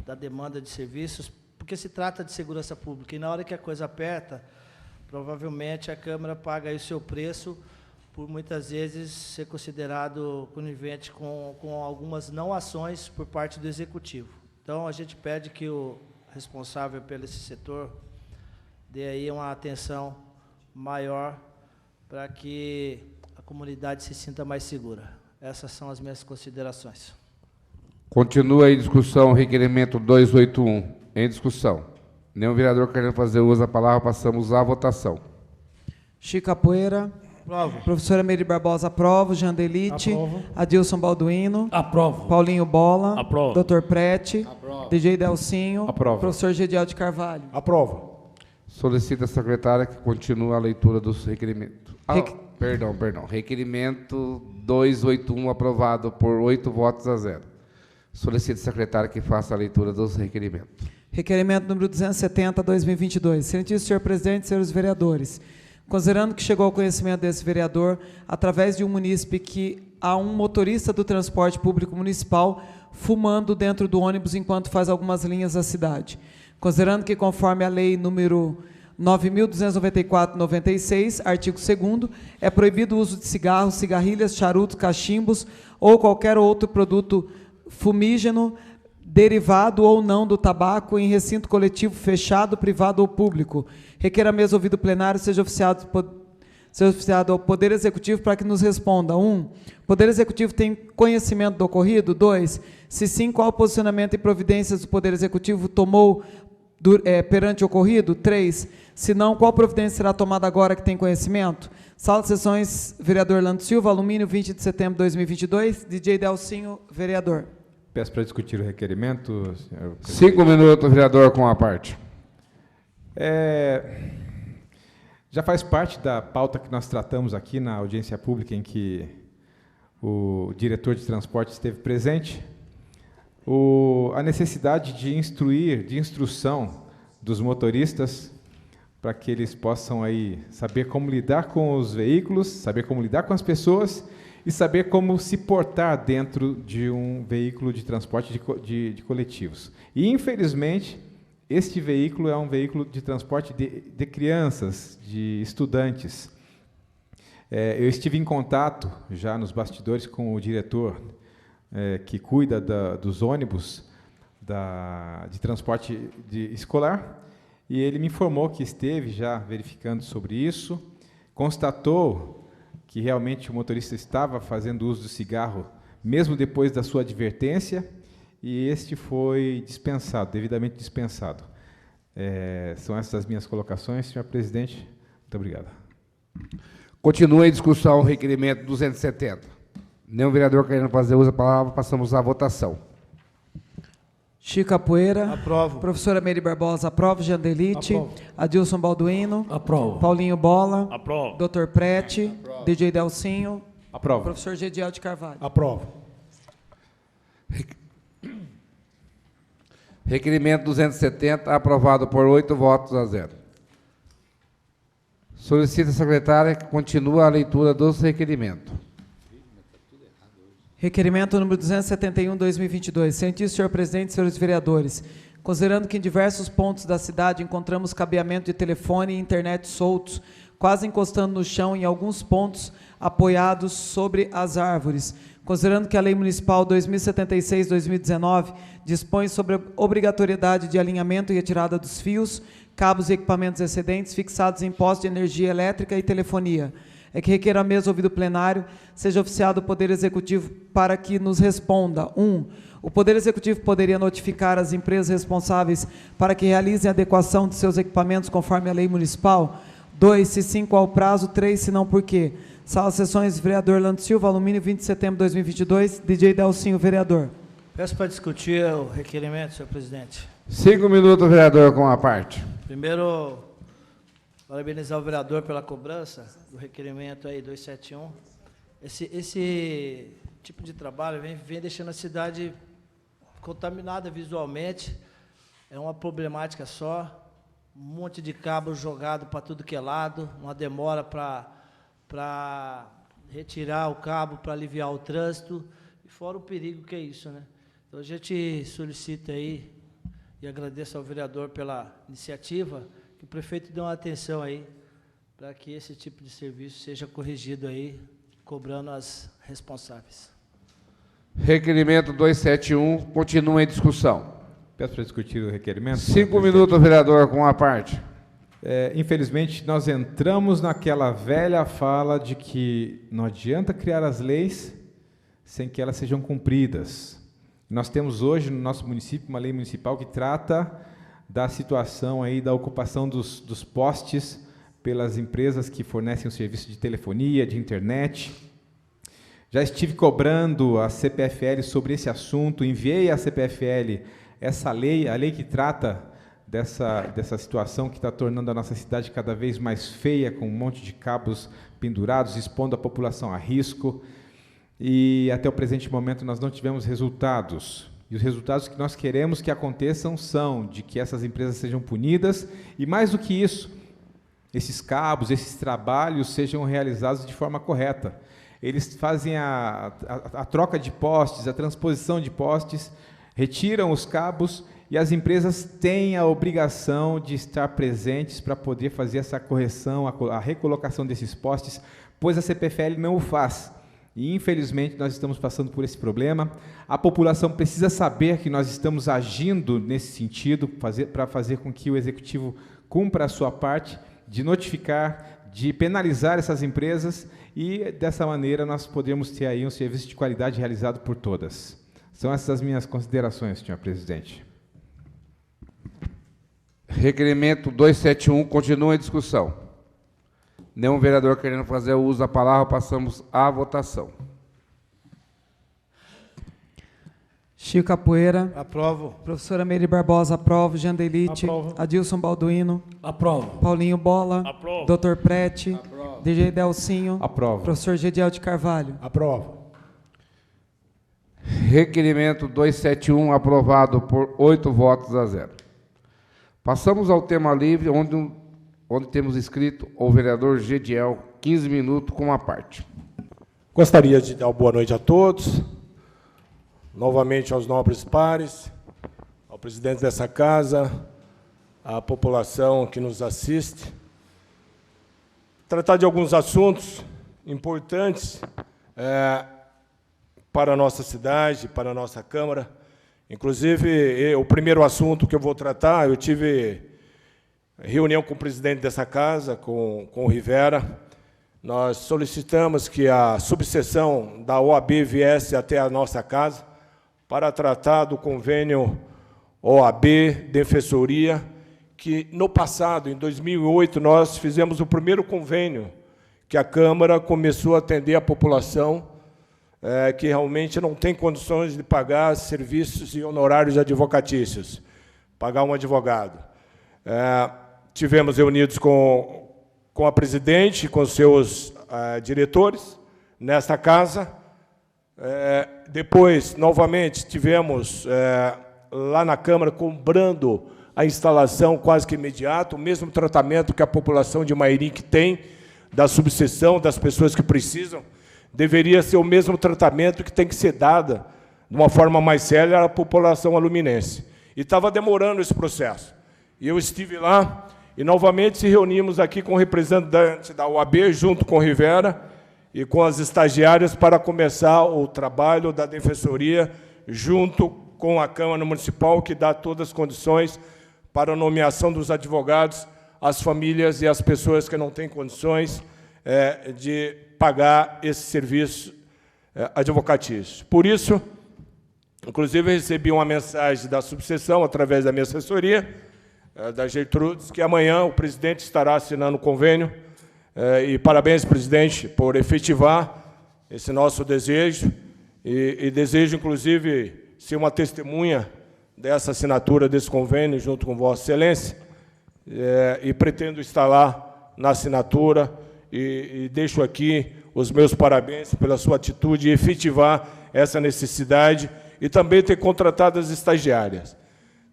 da demanda de serviços, porque se trata de segurança pública e na hora que a coisa aperta, provavelmente a Câmara paga aí o seu preço por muitas vezes ser considerado conivente com algumas não ações por parte do Executivo. Então, a gente pede que o responsável pelo esse setor dê aí uma atenção maior para que a comunidade se sinta mais segura. Essas são as minhas considerações. Continua em discussão o requerimento 281. Em discussão. Nenhum vereador querendo fazer uso da palavra, passamos à votação. Chico Capoeira. Aprovo. Professora Meire Barbosa, aprovo. Jean Delite. Aprovo. Adilson Balduino. Aprovo. Paulinho Bola. Aprovo. Dr. Prete. DJ Delcinho. Aprovo. Professor Gediel de Carvalho. Aprovo. Solicita a secretária que continue a leitura dos requerimentos. Perdão. Requerimento 281, aprovado por 8 votos a 0. Solicita a secretária que faça a leitura dos requerimentos. Requerimento número 270, 2022. Excelentíssimo senhor presidente, senhores vereadores, considerando que chegou ao conhecimento desse vereador, através de um munícipe, que há um motorista do transporte público municipal fumando dentro do ônibus enquanto faz algumas linhas da cidade. Considerando que, conforme a lei número 9.294/96, artigo 2º, é proibido o uso de cigarros, cigarrilhas, charutos, cachimbos ou qualquer outro produto fumígeno, derivado ou não do tabaco, em recinto coletivo fechado, privado ou público. Requer a mesa ouvido plenário seja oficiado ao Poder Executivo para que nos responda: 1. O Poder Executivo tem conhecimento do ocorrido? 2. Se sim, qual posicionamento e providências o Poder Executivo tomou perante o ocorrido? 3. Se não, qual providência será tomada agora que tem conhecimento? Sala de Sessões, vereador Lando Silva, Alumínio, 20 de setembro de 2022. DJ Delcinho, vereador. Peço para discutir o requerimento, senhor presidente. 5 minutos, vereador, com a parte. Já faz parte da pauta que nós tratamos aqui na audiência pública, em que o diretor de transporte esteve presente, a necessidade de instrução dos motoristas, para que eles possam aí saber como lidar com os veículos, saber como lidar com as pessoas e saber como se portar dentro de um veículo de transporte de coletivos. E, infelizmente, este veículo é um veículo de transporte de crianças, de estudantes. Eu estive em contato, já nos bastidores, com o diretor que cuida dos ônibus de transporte escolar, e ele me informou que esteve já verificando sobre isso, constatou que realmente o motorista estava fazendo uso do cigarro, mesmo depois da sua advertência, e este foi dispensado, devidamente dispensado. São essas as minhas colocações, senhor presidente. Muito obrigado. Continua em discussão o requerimento 270. Nenhum vereador querendo fazer uso da palavra, passamos à votação. Chico Capoeira. Aprovo. Professora Meire Barbosa, aprovo. Jean Delite. Aprovo. Adilson Balduino. Aprovo. Paulinho Bola. Aprovo. Dr. Prete. DJ Delcinho. Aprovo. Professor Gediel de Carvalho. Aprovo. Requerimento 270, aprovado por 8 votos a 0. Solicita a secretária que continue a leitura dos requerimentos. Requerimento número 271, 2022. Excelentíssimo senhor presidente, senhores vereadores, considerando que em diversos pontos da cidade encontramos cabeamento de telefone e internet soltos, quase encostando no chão, em alguns pontos apoiados sobre as árvores, considerando que a Lei Municipal 2076-2019 dispõe sobre a obrigatoriedade de alinhamento e retirada dos fios, cabos e equipamentos excedentes fixados em postos de energia elétrica e telefonia, é que requer a mesa ouvido plenário seja oficiado o Poder Executivo para que nos responda: 1. O Poder Executivo poderia notificar as empresas responsáveis para que realizem a adequação de seus equipamentos conforme a lei municipal? 2. Se sim, qual o prazo? 3. Se não, por quê? Sala de Sessões, vereador Lando Silva, Alumínio, 20 de setembro de 2022. DJ Delcinho, vereador. Peço para discutir o requerimento, senhor presidente. 5 minutos, vereador, com a parte. Primeiro, parabenizar o vereador pela cobrança do requerimento aí 271. Esse tipo de trabalho vem deixando a cidade contaminada visualmente. É uma problemática só. Um monte de cabo jogado para tudo que é lado, uma demora para retirar o cabo, para aliviar o trânsito, e fora o perigo que é isso, né? Então a gente solicita aí, e agradeço ao vereador pela iniciativa, que o prefeito dê uma atenção aí, para que esse tipo de serviço seja corrigido aí, cobrando as responsáveis. Requerimento 271, continua em discussão. Peço para discutir o requerimento. 5 minutos, vereador, com a parte. Infelizmente, nós entramos naquela velha fala de que não adianta criar as leis sem que elas sejam cumpridas. Nós temos hoje no nosso município uma lei municipal que trata da situação aí da ocupação dos postes pelas empresas que fornecem o serviço de telefonia, de internet. Já estive cobrando a CPFL sobre esse assunto, enviei à CPFL essa lei, a lei que trata dessa situação que está tornando a nossa cidade cada vez mais feia, com um monte de cabos pendurados, expondo a população a risco. E até o presente momento nós não tivemos resultados. E os resultados que nós queremos que aconteçam são de que essas empresas sejam punidas e, mais do que isso, esses cabos, esses trabalhos sejam realizados de forma correta. Eles fazem a troca de postes, a transposição de postes, retiram os cabos e as empresas têm a obrigação de estar presentes para poder fazer essa correção, a recolocação desses postes, pois a CPFL não o faz. E, infelizmente, nós estamos passando por esse problema. A população precisa saber que nós estamos agindo nesse sentido, para fazer com que o Executivo cumpra a sua parte de notificar, de penalizar essas empresas e, dessa maneira, nós podemos ter aí um serviço de qualidade realizado por todas. São essas as minhas considerações, senhor presidente. Requerimento 271 continua em discussão. Nenhum vereador querendo fazer o uso da palavra, passamos à votação. Chico Capoeira. Aprovo. Professora Meire Barbosa, aprovo. Jandelite. Aprovo. Adilson Balduino. Aprovo. Paulinho Bola. Aprovo. Dr. Prete. Aprovo. DJ Delcinho. Aprovo. Professor Gediel de Carvalho. Aprovo. Requerimento 271, aprovado por 8 votos a 0. Passamos ao tema livre, onde temos escrito o vereador Gediel, 15 minutos com uma parte. Gostaria de dar uma boa noite a todos, novamente aos nobres pares, ao presidente dessa casa, à população que nos assiste. Tratar de alguns assuntos importantes para a nossa cidade, para a nossa Câmara. Inclusive, o primeiro assunto que eu vou tratar, eu tive reunião com o presidente dessa casa, com o Rivera. Nós solicitamos que a subseção da OAB viesse até a nossa casa para tratar do convênio OAB Defensoria, que no passado, em 2008, nós fizemos o primeiro convênio que a Câmara começou a atender a população que realmente não tem condições de pagar serviços e honorários advocatícios, pagar um advogado. Tivemos reunidos com a presidente, com seus diretores, nesta casa. Depois, novamente, tivemos lá na Câmara cobrando a instalação quase que imediata, o mesmo tratamento que a população de Mairinque tem, da subseção, das pessoas que precisam, deveria ser o mesmo tratamento que tem que ser dado de uma forma mais séria à população aluminense. E estava demorando esse processo. E eu estive lá e, novamente, se reunimos aqui com o representante da OAB, junto com o Rivera e com as estagiárias, para começar o trabalho da Defensoria, junto com a Câmara Municipal, que dá todas as condições para a nomeação dos advogados às famílias e às pessoas que não têm condições de pagar esse serviço advocatício. Por isso, inclusive, eu recebi uma mensagem da subseção, através da minha assessoria, da Gertrudes, que amanhã o presidente estará assinando o convênio. E parabéns, presidente, por efetivar esse nosso desejo. E desejo, inclusive, ser uma testemunha dessa assinatura desse convênio, junto com Vossa Excelência. E pretendo estar lá na assinatura. E deixo aqui os meus parabéns pela sua atitude de efetivar essa necessidade e também ter contratado as estagiárias.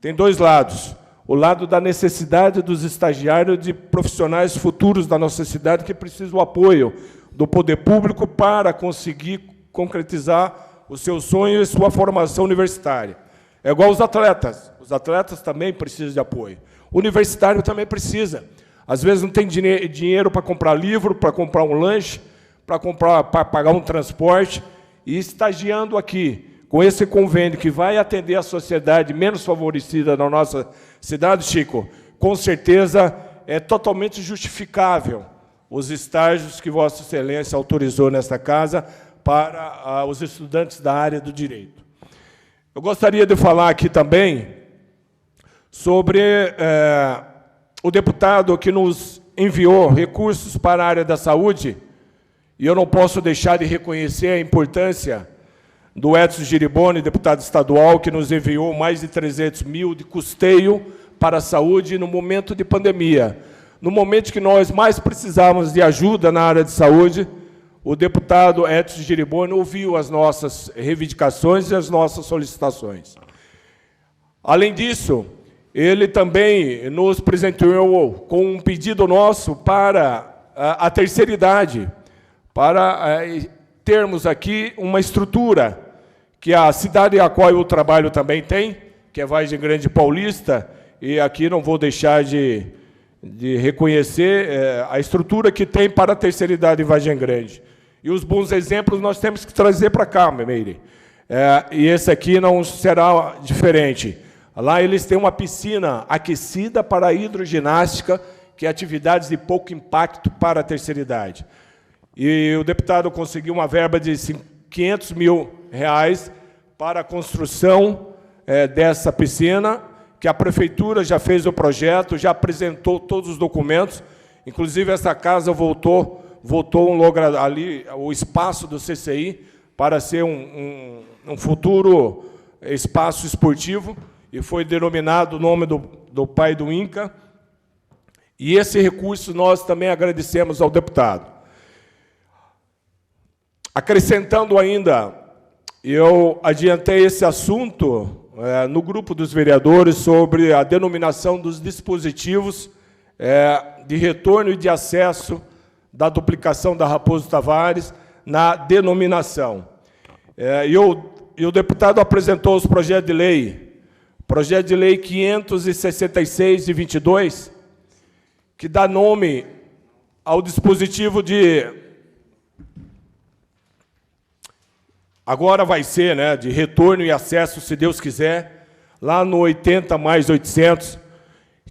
Tem dois lados. O lado da necessidade dos estagiários, de profissionais futuros da nossa cidade que precisam do apoio do poder público para conseguir concretizar o seu sonho e sua formação universitária. É igual os atletas. Os atletas também precisam de apoio. O universitário também precisa. Às vezes não tem dinheiro para comprar livro, para comprar um lanche, para pagar um transporte. E estagiando aqui, com esse convênio que vai atender a sociedade menos favorecida na nossa cidade, Chico, com certeza é totalmente justificável os estágios que Vossa Excelência autorizou nesta casa para os estudantes da área do direito. Eu gostaria de falar aqui também sobre o deputado que nos enviou recursos para a área da saúde, e eu não posso deixar de reconhecer a importância do Edson Giriboni, deputado estadual, que nos enviou mais de 300 mil de custeio para a saúde no momento de pandemia. No momento que nós mais precisávamos de ajuda na área de saúde, o deputado Edson Giriboni ouviu as nossas reivindicações e as nossas solicitações. Além disso, ele também nos presenteou com um pedido nosso para a terceira idade, para termos aqui uma estrutura que a cidade a qual eu trabalho também tem, que é Vargem Grande Paulista, e aqui não vou deixar de reconhecer a estrutura que tem para a terceira idade em Vargem Grande. E os bons exemplos nós temos que trazer para cá, Meire. E esse aqui não será diferente. Lá eles têm uma piscina aquecida para a hidroginástica, que é atividades de pouco impacto para a terceira idade. E o deputado conseguiu uma verba de R$500 mil para a construção dessa piscina, que a prefeitura já fez o projeto, já apresentou todos os documentos, inclusive essa casa votou um lugar ali, o espaço do CCI, para ser um futuro espaço esportivo, e foi denominado o nome do pai do INCA, e esse recurso nós também agradecemos ao deputado. Acrescentando ainda, eu adiantei esse assunto no grupo dos vereadores sobre a denominação dos dispositivos de retorno e de acesso da duplicação da Raposo Tavares na denominação. E o deputado apresentou os projetos de lei, projeto de lei 566 de 22, que dá nome ao dispositivo de... Agora vai ser, né, de retorno e acesso, se Deus quiser, lá no 80 mais 800,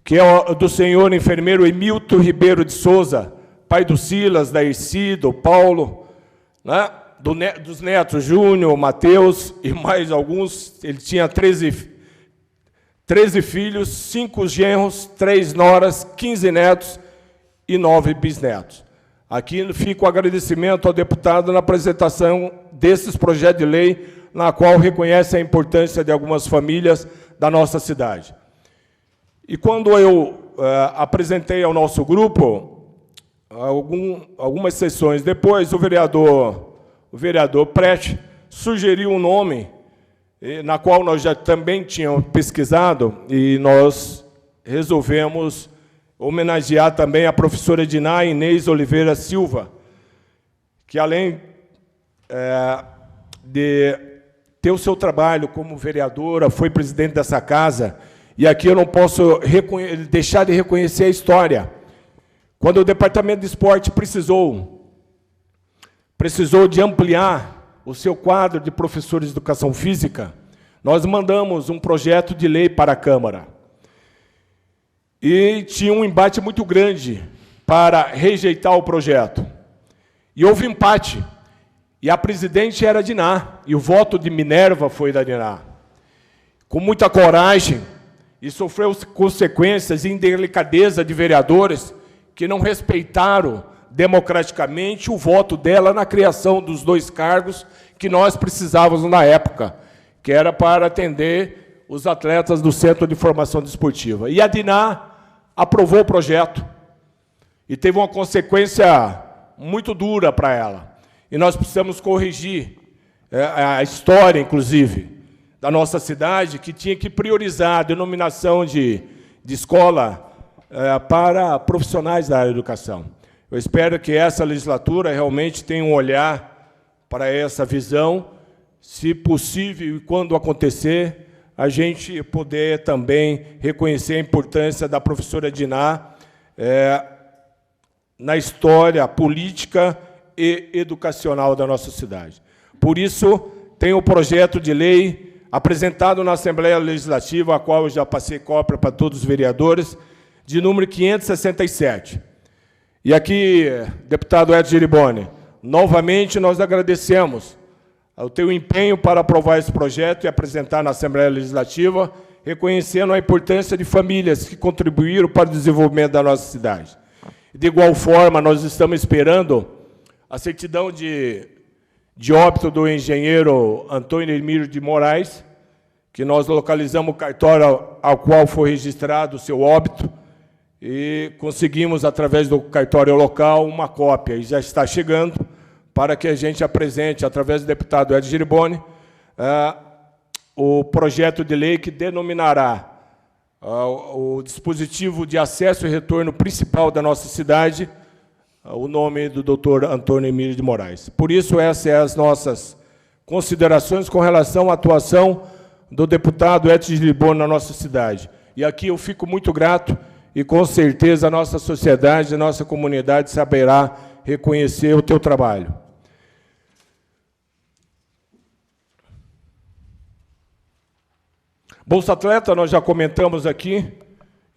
que é do senhor enfermeiro Emilton Ribeiro de Souza, pai do Silas, da Erci, do Paulo, né, dos netos Júnior, Mateus e mais alguns. Ele tinha 13 filhos, 5 genros, 3 noras, 15 netos e 9 bisnetos. Aqui fica o agradecimento ao deputado na apresentação desses projetos de lei, na qual reconhece a importância de algumas famílias da nossa cidade. E quando eu apresentei ao nosso grupo, algumas sessões depois, o vereador Prete sugeriu um nome, na qual nós já também tínhamos pesquisado, e nós resolvemos homenagear também a professora Diná Inês Oliveira Silva, que, além de ter o seu trabalho como vereadora, foi presidente dessa casa, e aqui eu não posso deixar de reconhecer a história. Quando o Departamento de Esporte precisou de ampliar o seu quadro de professores de educação física, nós mandamos um projeto de lei para a Câmara. E tinha um embate muito grande para rejeitar o projeto. E houve empate. E a presidente era a Diná, e o voto de Minerva foi da Diná. Com muita coragem, e sofreu consequências e indelicadeza de vereadores que não respeitaram democraticamente o voto dela na criação dos 2 cargos que nós precisávamos na época, que era para atender os atletas do Centro de Formação Desportiva. E a Diná aprovou o projeto, e teve uma consequência muito dura para ela. E nós precisamos corrigir a história, inclusive, da nossa cidade, que tinha que priorizar a denominação de escola para profissionais da área da educação. Eu espero que essa legislatura realmente tenha um olhar para essa visão, se possível, e quando acontecer, a gente poder também reconhecer a importância da professora Diná na história política e educacional da nossa cidade. Por isso, tem o projeto de lei apresentado na Assembleia Legislativa, a qual eu já passei cópia para todos os vereadores, de número 567. E aqui, deputado Edson Giriboni, novamente nós agradecemos o teu empenho para aprovar esse projeto e apresentar na Assembleia Legislativa, reconhecendo a importância de famílias que contribuíram para o desenvolvimento da nossa cidade. De igual forma, nós estamos esperando a certidão de óbito do engenheiro Antônio Emílio de Moraes, que nós localizamos o cartório ao qual foi registrado o seu óbito, e conseguimos, através do cartório local, uma cópia, e já está chegando, para que a gente apresente, através do deputado Edson Giriboni, o projeto de lei que denominará o dispositivo de acesso e retorno principal da nossa cidade, o nome do doutor Antônio Emílio de Moraes. Por isso, essas são as nossas considerações com relação à atuação do deputado Edson Giriboni na nossa cidade. E aqui eu fico muito grato, e com certeza a nossa sociedade, a nossa comunidade saberá reconhecer o teu trabalho. Bolsa Atleta, nós já comentamos aqui,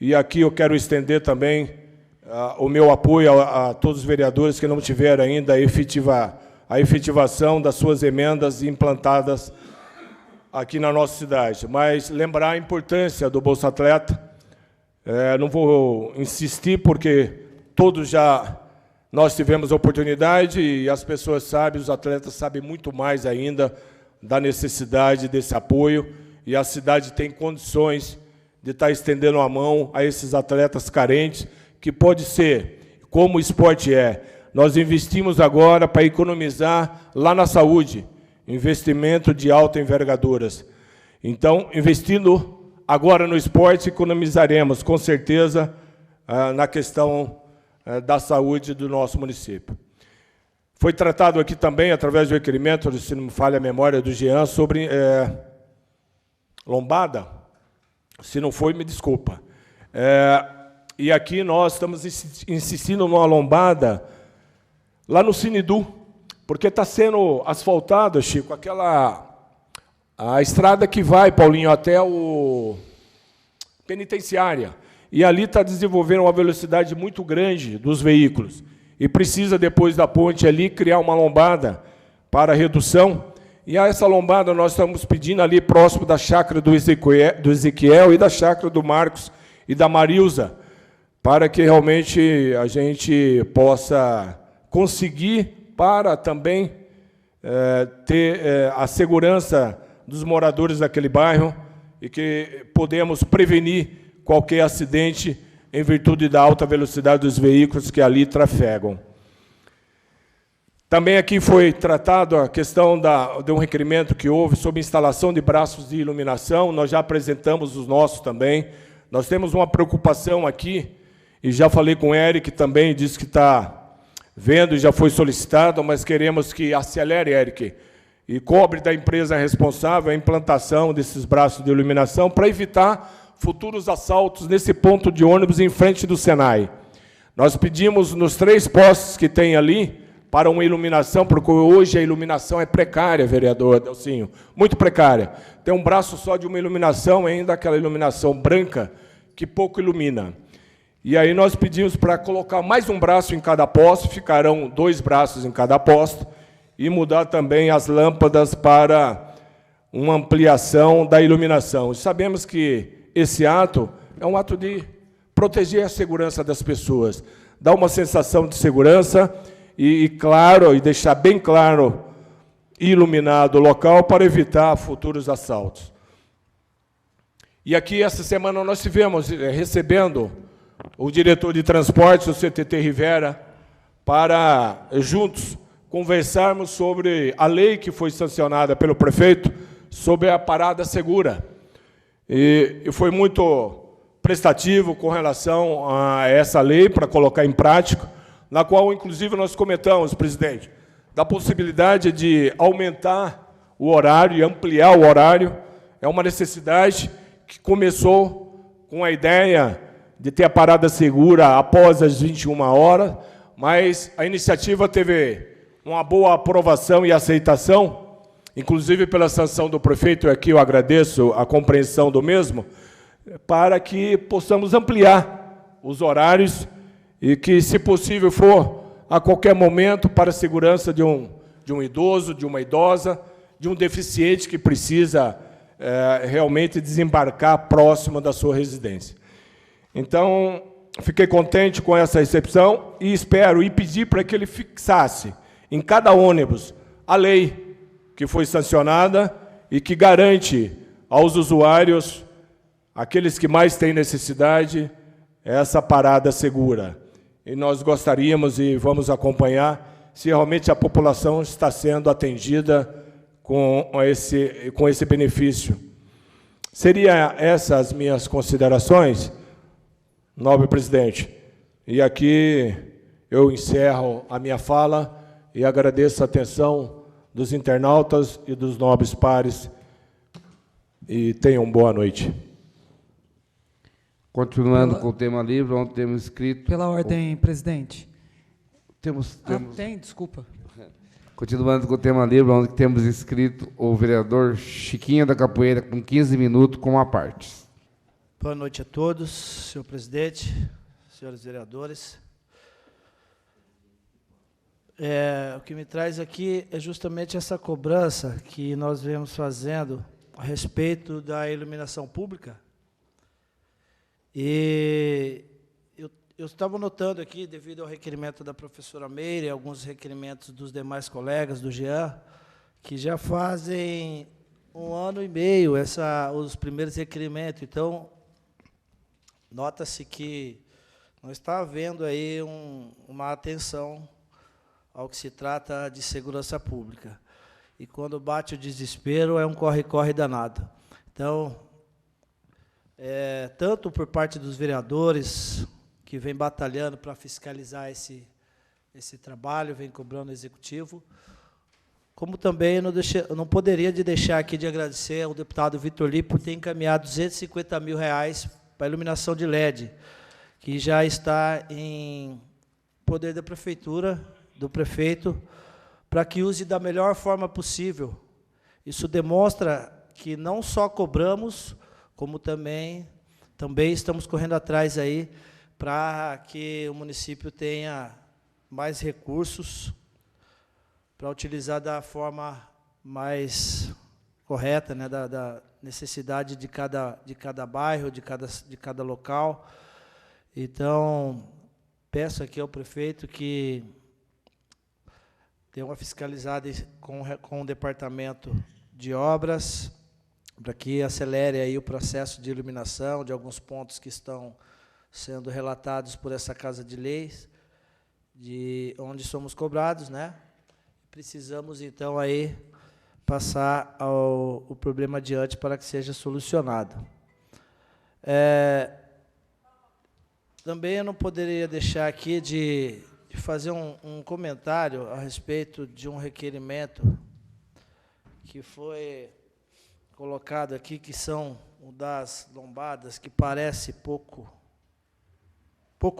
e aqui eu quero estender também o meu apoio a todos os vereadores que não tiveram ainda a efetivação das suas emendas implantadas aqui na nossa cidade. Mas lembrar a importância do Bolsa Atleta. Não vou insistir, porque todos nós tivemos a oportunidade, e as pessoas sabem, os atletas sabem muito mais ainda da necessidade desse apoio, e a cidade tem condições de estar estendendo a mão a esses atletas carentes, que pode ser, como o esporte é. Nós investimos agora para economizar lá na saúde, investimento de alta envergaduras. Então, investindo agora no esporte, economizaremos, com certeza, na questão da saúde do nosso município. Foi tratado aqui também, através do requerimento, se não me falha a memória, do Jean, sobre lombada. Se não foi, me desculpa. E aqui nós estamos insistindo numa lombada lá no Sinidu, porque está sendo asfaltada, Chico, a estrada que vai, Paulinho, até o penitenciária. E ali está desenvolvendo uma velocidade muito grande dos veículos. E precisa, depois da ponte ali, criar uma lombada para redução. E a essa lombada nós estamos pedindo ali próximo da chácara do Ezequiel e da chácara do Marcos e da Marilza, para que realmente a gente possa conseguir, para também ter a segurança dos moradores daquele bairro, e que podemos prevenir qualquer acidente em virtude da alta velocidade dos veículos que ali trafegam. Também aqui foi tratado a questão de um requerimento que houve sobre instalação de braços de iluminação. Nós já apresentamos os nossos também. Nós temos uma preocupação aqui, e já falei com o Eric também, disse que está vendo e já foi solicitado, mas queremos que acelere, Eric, e cobre da empresa responsável a implantação desses braços de iluminação para evitar futuros assaltos nesse ponto de ônibus em frente do Senai. Nós pedimos nos 3 postes que tem ali para uma iluminação, porque hoje a iluminação é precária, vereador Delcinho, muito precária. Tem um braço só de uma iluminação, ainda aquela iluminação branca, que pouco ilumina. E aí nós pedimos para colocar mais um braço em cada poste, ficarão 2 braços em cada poste, e mudar também as lâmpadas para uma ampliação da iluminação. E sabemos que esse ato é um ato de proteger a segurança das pessoas, dar uma sensação de segurança e claro, e deixar bem claro e iluminado o local para evitar futuros assaltos. E aqui, essa semana, nós estivemos recebendo o diretor de transportes, o CTT Rivera, para, juntos, conversarmos sobre a lei que foi sancionada pelo prefeito sobre a parada segura. E foi muito prestativo com relação a essa lei para colocar em prática, na qual, inclusive, nós comentamos, presidente, da possibilidade de aumentar o horário e ampliar o horário. É uma necessidade que começou com a ideia de ter a parada segura após as 21 horas, mas a iniciativa teve uma boa aprovação e aceitação, inclusive pela sanção do prefeito, e aqui eu agradeço a compreensão do mesmo, para que possamos ampliar os horários e que, se possível for, a qualquer momento, para a segurança de um idoso, de uma idosa, de um deficiente que precisa realmente desembarcar próximo da sua residência. Então, fiquei contente com essa recepção e espero e pedir para que ele fixasse em cada ônibus a lei que foi sancionada e que garante aos usuários, aqueles que mais têm necessidade, essa parada segura. E nós gostaríamos e vamos acompanhar se realmente a população está sendo atendida com esse benefício. Seriam essas as minhas considerações, nobre presidente. E aqui eu encerro a minha fala e agradeço a atenção dos internautas e dos nobres pares. E tenham boa noite. Continuando com o tema livre, onde temos escrito... Pela ordem, presidente. Desculpa. Continuando com o tema livre, onde temos escrito o vereador Chiquinho da Capoeira, com 15 minutos, com a parte. Boa noite a todos, senhor presidente, senhores vereadores. O que me traz aqui é justamente essa cobrança que nós viemos fazendo a respeito da iluminação pública. E eu estava notando aqui, devido ao requerimento da professora Meire e alguns requerimentos dos demais colegas, do Jean, que já fazem 1 ano e meio os primeiros requerimentos. Então, nota-se que não está havendo aí uma atenção ao que se trata de segurança pública. E quando bate o desespero, é um corre-corre danado. Então, tanto por parte dos vereadores, que vem batalhando para fiscalizar esse trabalho, vem cobrando o executivo, como também eu não poderia deixar aqui de agradecer ao deputado Vitor Li por ter encaminhado R$250 mil para a iluminação de LED, que já está em poder da prefeitura, do prefeito, para que use da melhor forma possível. Isso demonstra que não só cobramos, como também estamos correndo atrás aí para que o município tenha mais recursos para utilizar da forma mais correta, né, da necessidade de cada bairro, de cada local. Então, peço aqui ao prefeito que dê uma fiscalizada com o departamento de obras, para que acelere aí o processo de iluminação de alguns pontos que estão sendo relatados por essa Casa de Leis, onde somos cobrados, né? Precisamos, então, aí passar o problema adiante para que seja solucionado. Também eu não poderia deixar aqui de fazer um comentário a respeito de um requerimento que foi colocado aqui, que são o das lombadas, que parece pouco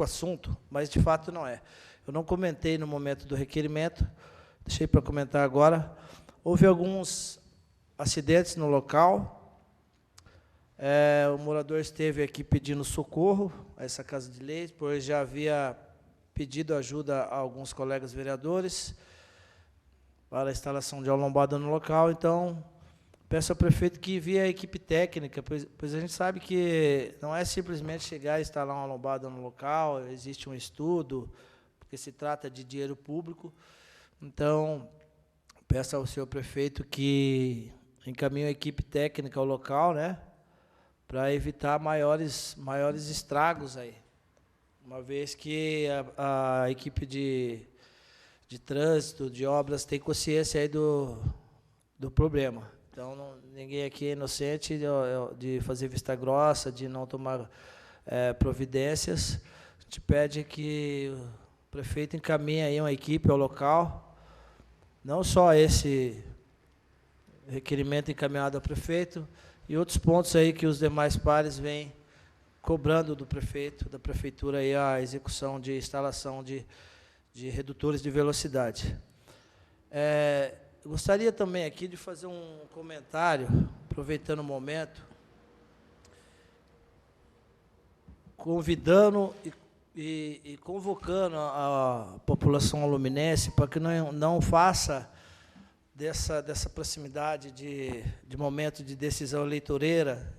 assunto, mas de fato não é. Eu não comentei no momento do requerimento, deixei para comentar agora. Houve alguns acidentes no local. O morador esteve aqui pedindo socorro a essa Casa de Leis, pois já havia pedido ajuda a alguns colegas vereadores para a instalação de uma lombada no local. Então, peço ao prefeito que envie a equipe técnica, pois a gente sabe que não é simplesmente chegar e instalar uma lombada no local, existe um estudo, porque se trata de dinheiro público. Então, peço ao senhor prefeito que encaminhe a equipe técnica ao local, né, para evitar maiores estragos aí, uma vez que a equipe de trânsito, de obras, tem consciência aí do problema. Então, ninguém aqui é inocente de fazer vista grossa, de não tomar providências. A gente pede que o prefeito encaminhe aí uma equipe ao local, não só esse requerimento encaminhado ao prefeito, e outros pontos aí que os demais pares vêm cobrando do prefeito, da prefeitura, aí a execução de instalação de redutores de velocidade. Eu gostaria também aqui de fazer um comentário, aproveitando o momento, convidando e convocando a população aluminense para que não faça dessa proximidade de momento de decisão eleitoreira.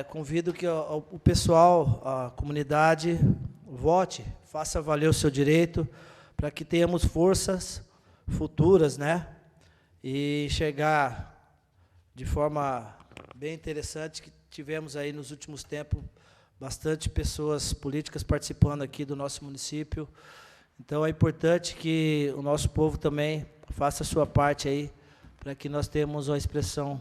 Convido que o pessoal, a comunidade, vote, faça valer o seu direito, para que tenhamos forças futuras, né? E chegar de forma bem interessante, que tivemos aí nos últimos tempos bastante pessoas políticas participando aqui do nosso município. Então é importante que o nosso povo também faça a sua parte aí, para que nós tenhamos uma expressão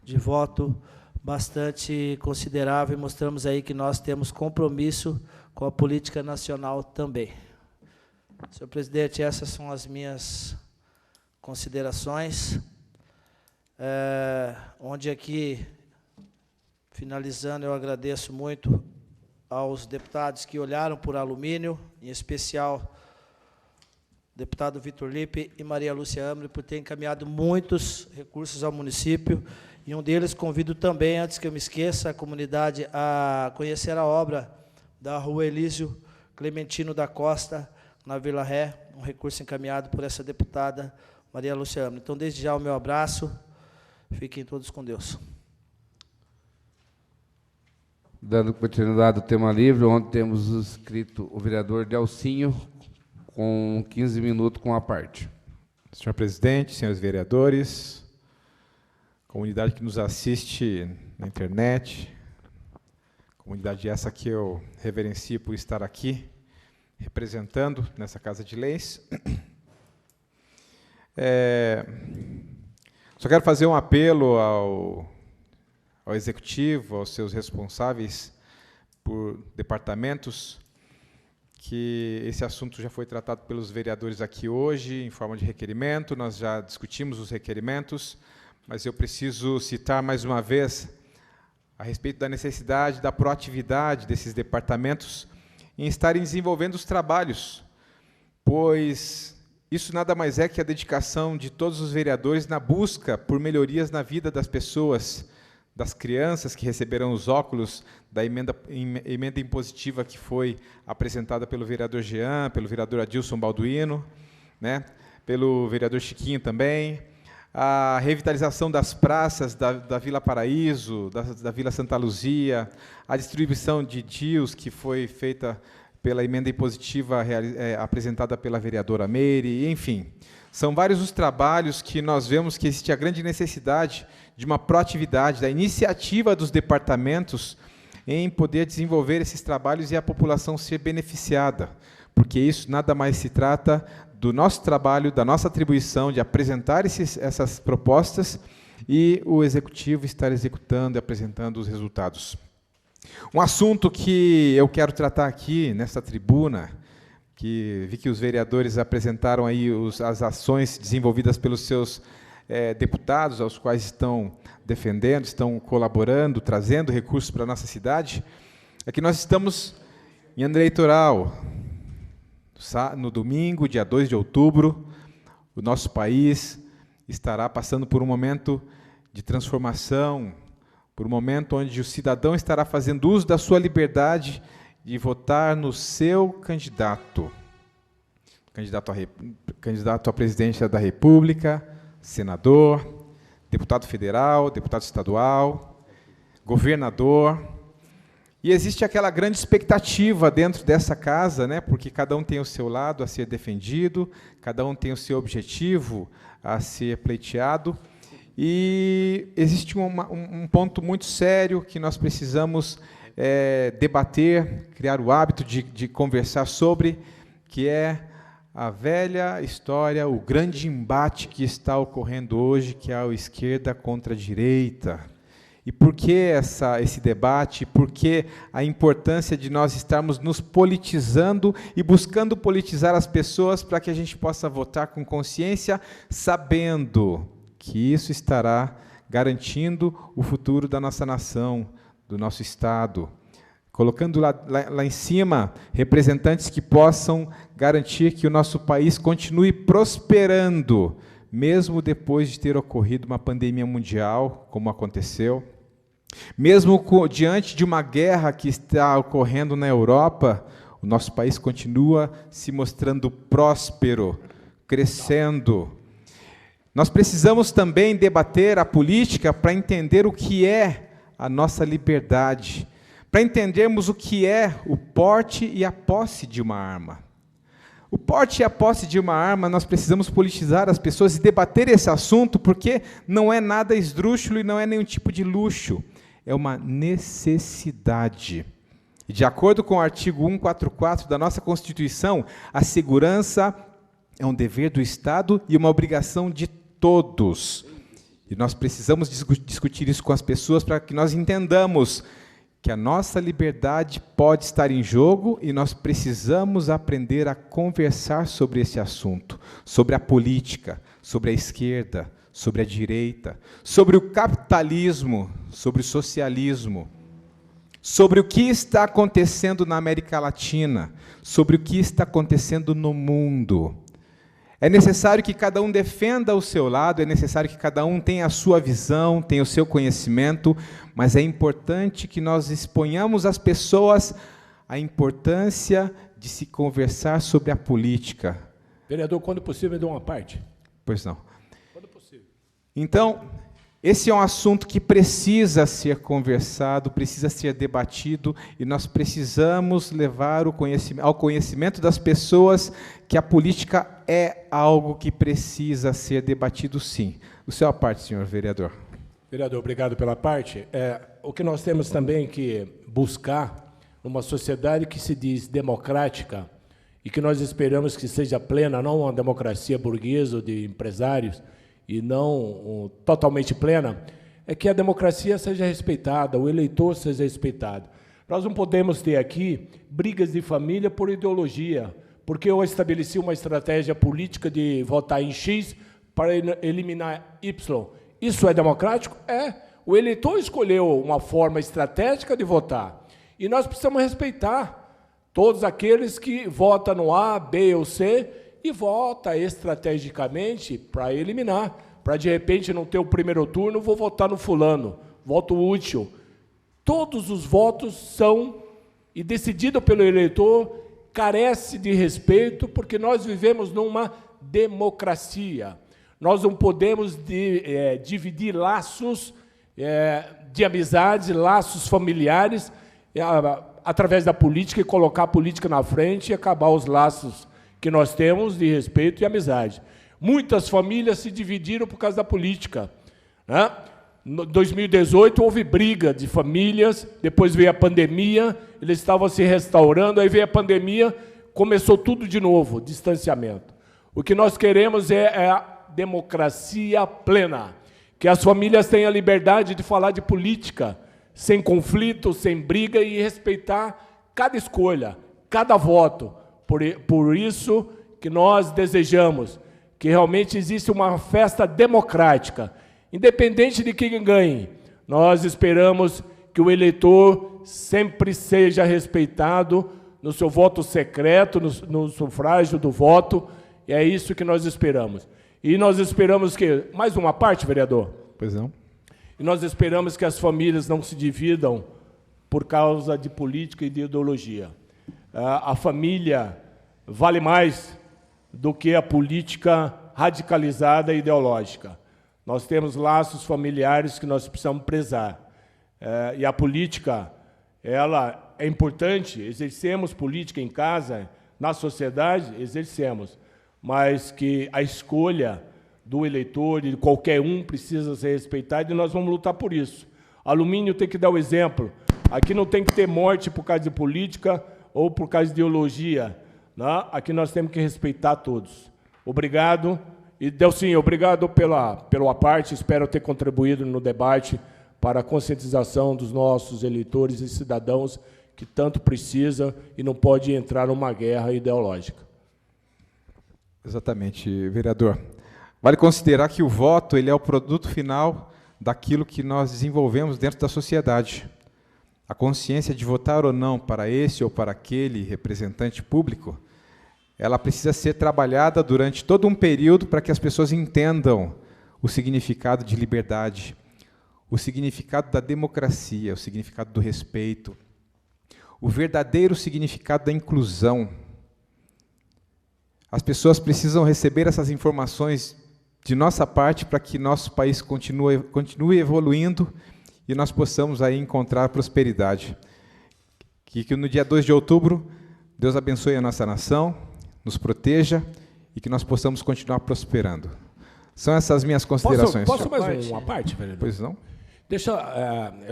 de voto bastante considerável e mostramos aí que nós temos compromisso com a política nacional também. Senhor presidente, essas são as minhas considerações. Onde aqui, finalizando, eu agradeço muito aos deputados que olharam por alumínio, em especial deputado Vitor Lippe e Maria Lúcia Amri, por ter encaminhado muitos recursos ao município. E um deles convido também, antes que eu me esqueça, a comunidade a conhecer a obra da Rua Elísio Clementino da Costa, na Vila Ré, um recurso encaminhado por essa deputada Maria Lúcia Amri. Então, desde já, o meu abraço. Fiquem todos com Deus. Dando continuidade ao tema livre, onde temos inscrito o vereador Delcinho, com 15 minutos com a parte. Senhor presidente, senhores vereadores, comunidade que nos assiste na internet, comunidade essa que eu reverencio por estar aqui, representando nessa Casa de Leis. Só quero fazer um apelo ao Executivo, aos seus responsáveis por departamentos, que esse assunto já foi tratado pelos vereadores aqui hoje, em forma de requerimento, nós já discutimos os requerimentos, mas eu preciso citar mais uma vez a respeito da necessidade da proatividade desses departamentos em estarem desenvolvendo os trabalhos, pois isso nada mais é que a dedicação de todos os vereadores na busca por melhorias na vida das pessoas, das crianças que receberão os óculos da emenda impositiva que foi apresentada pelo vereador Jean, pelo vereador Adilson Balduino, né, pelo vereador Chiquinho também, a revitalização das praças da Vila Paraíso, da Vila Santa Luzia, a distribuição de DIUs que foi feita pela emenda impositiva apresentada pela vereadora Meire, enfim. São vários os trabalhos que nós vemos que existe a grande necessidade de uma proatividade, da iniciativa dos departamentos em poder desenvolver esses trabalhos e a população ser beneficiada, porque isso nada mais se trata do nosso trabalho, da nossa atribuição de apresentar essas propostas e o Executivo estar executando e apresentando os resultados. Um assunto que eu quero tratar aqui, nessa tribuna, que vi que os vereadores apresentaram aí as ações desenvolvidas pelos seus deputados, aos quais estão defendendo, estão colaborando, trazendo recursos para a nossa cidade, é que nós estamos em ano eleitoral. No domingo, dia 2 de outubro, o nosso país estará passando por um momento de transformação, por um momento onde o cidadão estará fazendo uso da sua liberdade de votar no seu candidato. Candidato à presidência da República, senador, deputado federal, deputado estadual, governador. E existe aquela grande expectativa dentro dessa casa, né, porque cada um tem o seu lado a ser defendido, cada um tem o seu objetivo a ser pleiteado, e existe um ponto muito sério que nós precisamos debater, criar o hábito de conversar sobre, que é a velha história, o grande embate que está ocorrendo hoje, que é a esquerda contra a direita. E por que esse debate? Por que a importância de nós estarmos nos politizando e buscando politizar as pessoas para que a gente possa votar com consciência, sabendo que isso estará garantindo o futuro da nossa nação, do nosso Estado, colocando lá em cima representantes que possam garantir que o nosso país continue prosperando, mesmo depois de ter ocorrido uma pandemia mundial, como aconteceu, Mesmo diante de uma guerra que está ocorrendo na Europa, o nosso país continua se mostrando próspero, crescendo. Nós precisamos também debater a política para entender o que é a nossa liberdade, para entendermos o que é o porte e a posse de uma arma. O porte e a posse de uma arma, nós precisamos politizar as pessoas e debater esse assunto, porque não é nada esdrúxulo e não é nenhum tipo de luxo, é uma necessidade. E de acordo com o artigo 144 da nossa Constituição, a segurança é um dever do Estado e uma obrigação de todos. E nós precisamos discutir isso com as pessoas para que nós entendamos que a nossa liberdade pode estar em jogo e nós precisamos aprender a conversar sobre esse assunto, sobre a política, sobre a esquerda, sobre a direita, sobre o capitalismo, sobre o socialismo, sobre o que está acontecendo na América Latina, sobre o que está acontecendo no mundo. É necessário que cada um defenda o seu lado, é necessário que cada um tenha a sua visão, tenha o seu conhecimento, mas é importante que nós exponhamos às pessoas a importância de se conversar sobre a política. Vereador, quando possível, me dê uma parte. Pois não. Quando possível. Então, esse é um assunto que precisa ser conversado, precisa ser debatido, e nós precisamos levar ao conhecimento das pessoas que a política é algo que precisa ser debatido, sim. O seu a parte, senhor vereador. Vereador, obrigado pela parte. O que nós temos também que buscar numa sociedade que se diz democrática e que nós esperamos que seja plena, não uma democracia burguesa de empresários, e não totalmente plena, é que a democracia seja respeitada, o eleitor seja respeitado. Nós não podemos ter aqui brigas de família por ideologia, porque eu estabeleci uma estratégia política de votar em X para eliminar Y. Isso é democrático? É. O eleitor escolheu uma forma estratégica de votar. E nós precisamos respeitar todos aqueles que votam no A, B ou C, e vota estrategicamente para eliminar, para de repente não ter o primeiro turno, vou votar no fulano, voto útil. Todos os votos são, e decidido pelo eleitor, carece de respeito, porque nós vivemos numa democracia. Nós não podemos dividir laços de amizade, laços familiares, através da política, e colocar a política na frente e acabar os laços que nós temos de respeito e amizade. Muitas famílias se dividiram por causa da política, né? Em 2018 houve briga de famílias, depois veio a pandemia, eles estavam se restaurando, aí veio a pandemia, começou tudo de novo, distanciamento. O que nós queremos é a democracia plena, que as famílias tenham a liberdade de falar de política, sem conflito, sem briga, e respeitar cada escolha, cada voto. Por isso que nós desejamos que realmente exista uma festa democrática, independente de quem ganhe. Nós esperamos que o eleitor sempre seja respeitado no seu voto secreto, no sufrágio do voto, e é isso que nós esperamos. E nós esperamos que... Mais uma parte, vereador? Pois não. E nós esperamos que as famílias não se dividam por causa de política e de ideologia. A família vale mais do que a política radicalizada e ideológica. Nós temos laços familiares que nós precisamos prezar. E a política, ela é importante, exercemos política em casa, na sociedade, exercemos, mas que a escolha do eleitor, de qualquer um, precisa ser respeitada, e nós vamos lutar por isso. Alumínio tem que dar o exemplo. Aqui não tem que ter morte por causa de política ou por causa de ideologia, né? Aqui nós temos que respeitar todos. Obrigado. E, Delcinho, obrigado pela parte. Espero ter contribuído no debate para a conscientização dos nossos eleitores e cidadãos que tanto precisa e não pode entrar numa guerra ideológica. Exatamente, vereador. Vale considerar que o voto ele é o produto final daquilo que nós desenvolvemos dentro da sociedade. A consciência de votar ou não para esse ou para aquele representante público, ela precisa ser trabalhada durante todo um período para que as pessoas entendam o significado de liberdade, o significado da democracia, o significado do respeito, o verdadeiro significado da inclusão. As pessoas precisam receber essas informações de nossa parte para que nosso país continue evoluindo e nós possamos aí encontrar prosperidade. Que no dia 2 de outubro, Deus abençoe a nossa nação, nos proteja e que nós possamos continuar prosperando. São essas minhas considerações. Posso mais uma parte, vereador? Pois não? Deixa,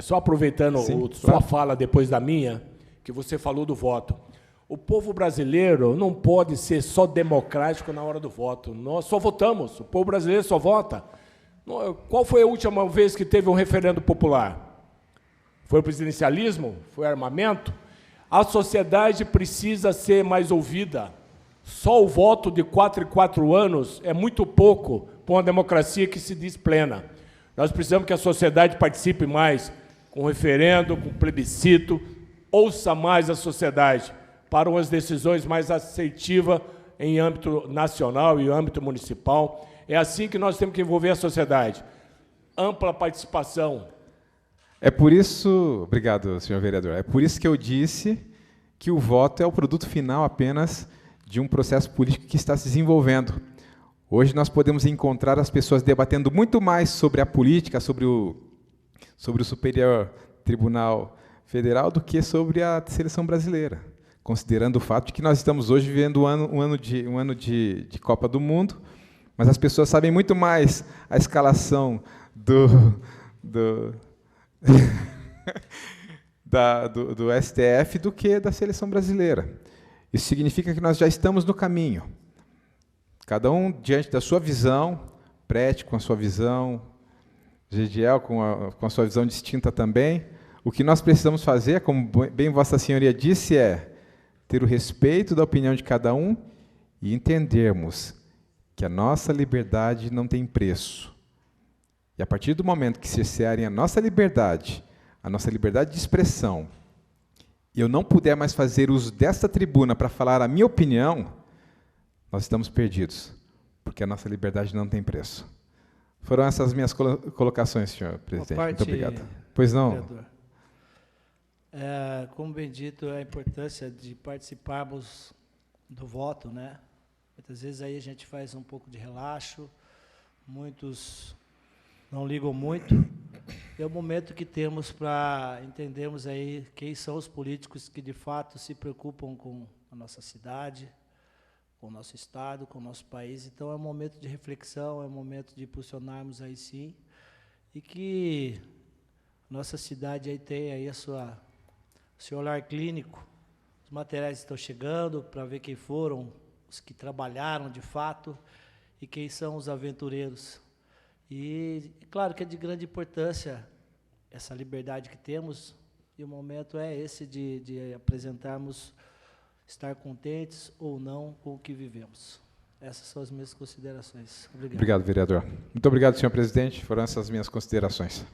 só aproveitando sua fala depois da minha, que você falou do voto. O povo brasileiro não pode ser só democrático na hora do voto. Nós só votamos, o povo brasileiro só vota. Qual foi a última vez que teve um referendo popular? Foi o presidencialismo? Foi armamento? A sociedade precisa ser mais ouvida. Só o voto de 4 em 4 anos é muito pouco para uma democracia que se diz plena. Nós precisamos que a sociedade participe mais com referendo, com plebiscito, ouça mais a sociedade para umas decisões mais assertivas em âmbito nacional e âmbito municipal. É assim que nós temos que envolver a sociedade. Ampla participação. É por isso, obrigado, senhor vereador, é por isso que eu disse que o voto é o produto final apenas de um processo político que está se desenvolvendo. Hoje nós podemos encontrar as pessoas debatendo muito mais sobre a política, sobre o Superior Tribunal Federal, do que sobre a seleção brasileira, considerando o fato de que nós estamos hoje vivendo um ano de Copa do Mundo, mas as pessoas sabem muito mais a escalação do STF do que da seleção brasileira. Isso significa que nós já estamos no caminho. Cada um diante da sua visão, Prete com a sua visão, Gediel com a sua visão distinta também. O que nós precisamos fazer, como bem Vossa Senhoria disse, é ter o respeito da opinião de cada um e entendermos que a nossa liberdade não tem preço. E a partir do momento que cercearem a nossa liberdade de expressão, e eu não puder mais fazer uso desta tribuna para falar a minha opinião, nós estamos perdidos, porque a nossa liberdade não tem preço. Foram essas minhas colocações, senhor presidente. Muito obrigado. Pois não? Vereador. Como bem dito, a importância de participarmos do voto, né? Muitas vezes aí a gente faz um pouco de relaxo, muitos não ligam muito. É o momento que temos para entendermos aí quem são os políticos que de fato se preocupam com a nossa cidade, com o nosso estado, com o nosso país. Então é um momento de reflexão, é um momento de impulsionarmos aí sim, e que nossa cidade aí tem aí seu olhar clínico. Os materiais estão chegando para ver quem foram os que trabalharam de fato e quem são os aventureiros. E claro que é de grande importância essa liberdade que temos, e o momento é esse de apresentarmos, estar contentes ou não com o que vivemos. Essas são as minhas considerações. Obrigado. Obrigado, vereador. Muito obrigado, senhor presidente. Foram essas minhas considerações.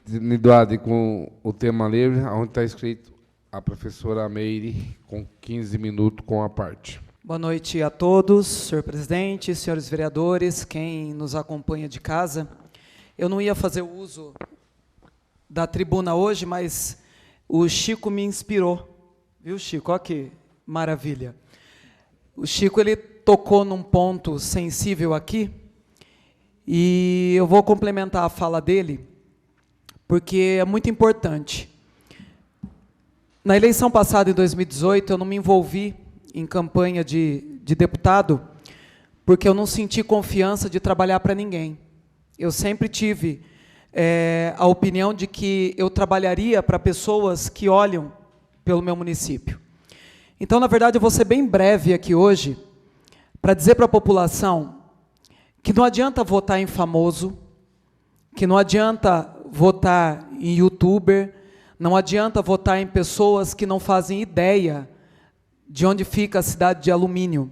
Continuidade com o tema livre, onde está escrito a professora Meire, com 15 minutos com a parte. Boa noite a todos, senhor presidente, senhores vereadores, quem nos acompanha de casa. Eu não ia fazer uso da tribuna hoje, mas o Chico me inspirou. Viu, Chico? Olha que maravilha. O Chico ele tocou num ponto sensível aqui, e eu vou complementar a fala dele, porque é muito importante. Na eleição passada, em 2018, eu não me envolvi em campanha de deputado, porque eu não senti confiança de trabalhar para ninguém. Eu sempre tive a opinião de que eu trabalharia para pessoas que olham pelo meu município. Então, na verdade, eu vou ser bem breve aqui hoje, para dizer para a população que não adianta votar em famoso, que não adianta votar em youtuber, não adianta votar em pessoas que não fazem ideia de onde fica a cidade de Alumínio.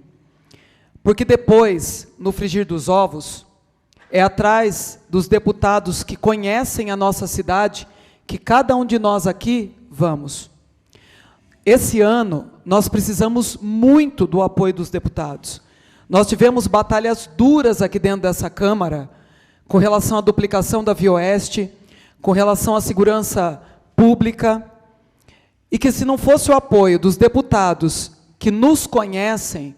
Porque depois, no frigir dos ovos, é atrás dos deputados que conhecem a nossa cidade que cada um de nós aqui vamos. Esse ano, nós precisamos muito do apoio dos deputados. Nós tivemos batalhas duras aqui dentro dessa Câmara, com relação à duplicação da Via Oeste, com relação à segurança pública, e que se não fosse o apoio dos deputados que nos conhecem,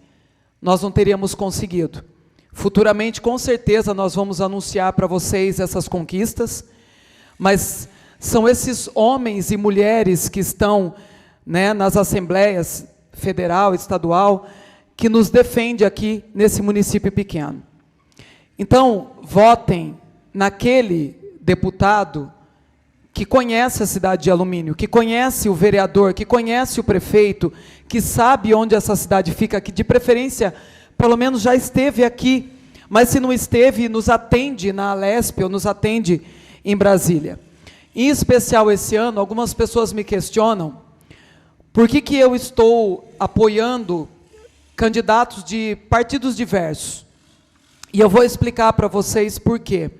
nós não teríamos conseguido. Futuramente, com certeza, nós vamos anunciar para vocês essas conquistas, mas são esses homens e mulheres que estão, né, nas assembleias federal, estadual, que nos defende aqui nesse município pequeno. Então, votem naquele deputado que conhece a cidade de Alumínio, que conhece o vereador, que conhece o prefeito, que sabe onde essa cidade fica, que de preferência, pelo menos já esteve aqui, mas se não esteve, nos atende na Alesp ou nos atende em Brasília. Em especial esse ano, algumas pessoas me questionam por que eu estou apoiando candidatos de partidos diversos. E eu vou explicar para vocês por quê.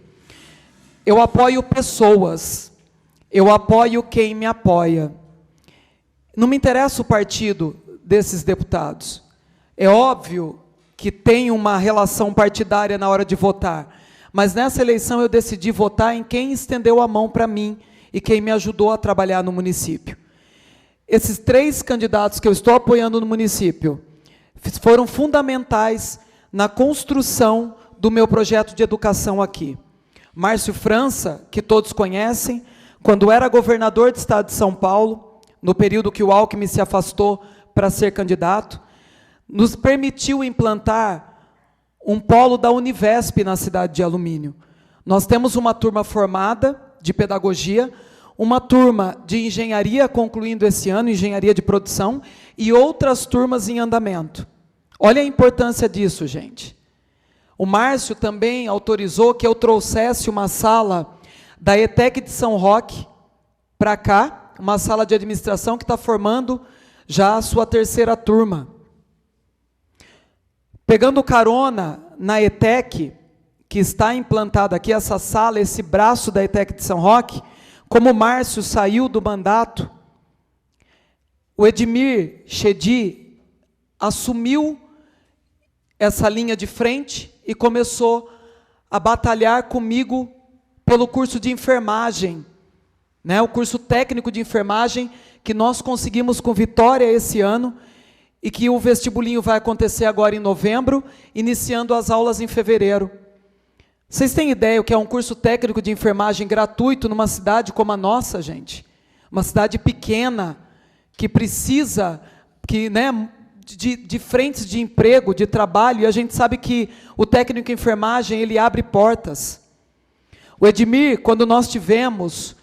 Eu apoio pessoas, eu apoio quem me apoia. Não me interessa o partido desses deputados. É óbvio que tem uma relação partidária na hora de votar, mas nessa eleição eu decidi votar em quem estendeu a mão para mim e quem me ajudou a trabalhar no município. Esses 3 candidatos que eu estou apoiando no município foram fundamentais na construção do meu projeto de educação aqui. Márcio França, que todos conhecem, quando era governador do estado de São Paulo, no período que o Alckmin se afastou para ser candidato, nos permitiu implantar um polo da Univesp na cidade de Alumínio. Nós temos uma turma formada de pedagogia, uma turma de engenharia concluindo esse ano, engenharia de produção, e outras turmas em andamento. Olha a importância disso, gente. O Márcio também autorizou que eu trouxesse uma sala da ETEC de São Roque para cá, uma sala de administração que está formando já a sua 3ª turma. Pegando carona na ETEC, que está implantada aqui, essa sala, esse braço da ETEC de São Roque, como o Márcio saiu do mandato, o Edmir Chedi assumiu essa linha de frente e começou a batalhar comigo pelo curso de enfermagem, né, o curso técnico de enfermagem, que nós conseguimos com vitória esse ano, e que o vestibulinho vai acontecer agora em novembro, iniciando as aulas em fevereiro. Vocês têm ideia o que é um curso técnico de enfermagem gratuito numa cidade como a nossa, gente? Uma cidade pequena, que precisa, né, de frentes de emprego, de trabalho, e a gente sabe que o técnico em enfermagem, ele abre portas. O Edmir, quando nós tivemos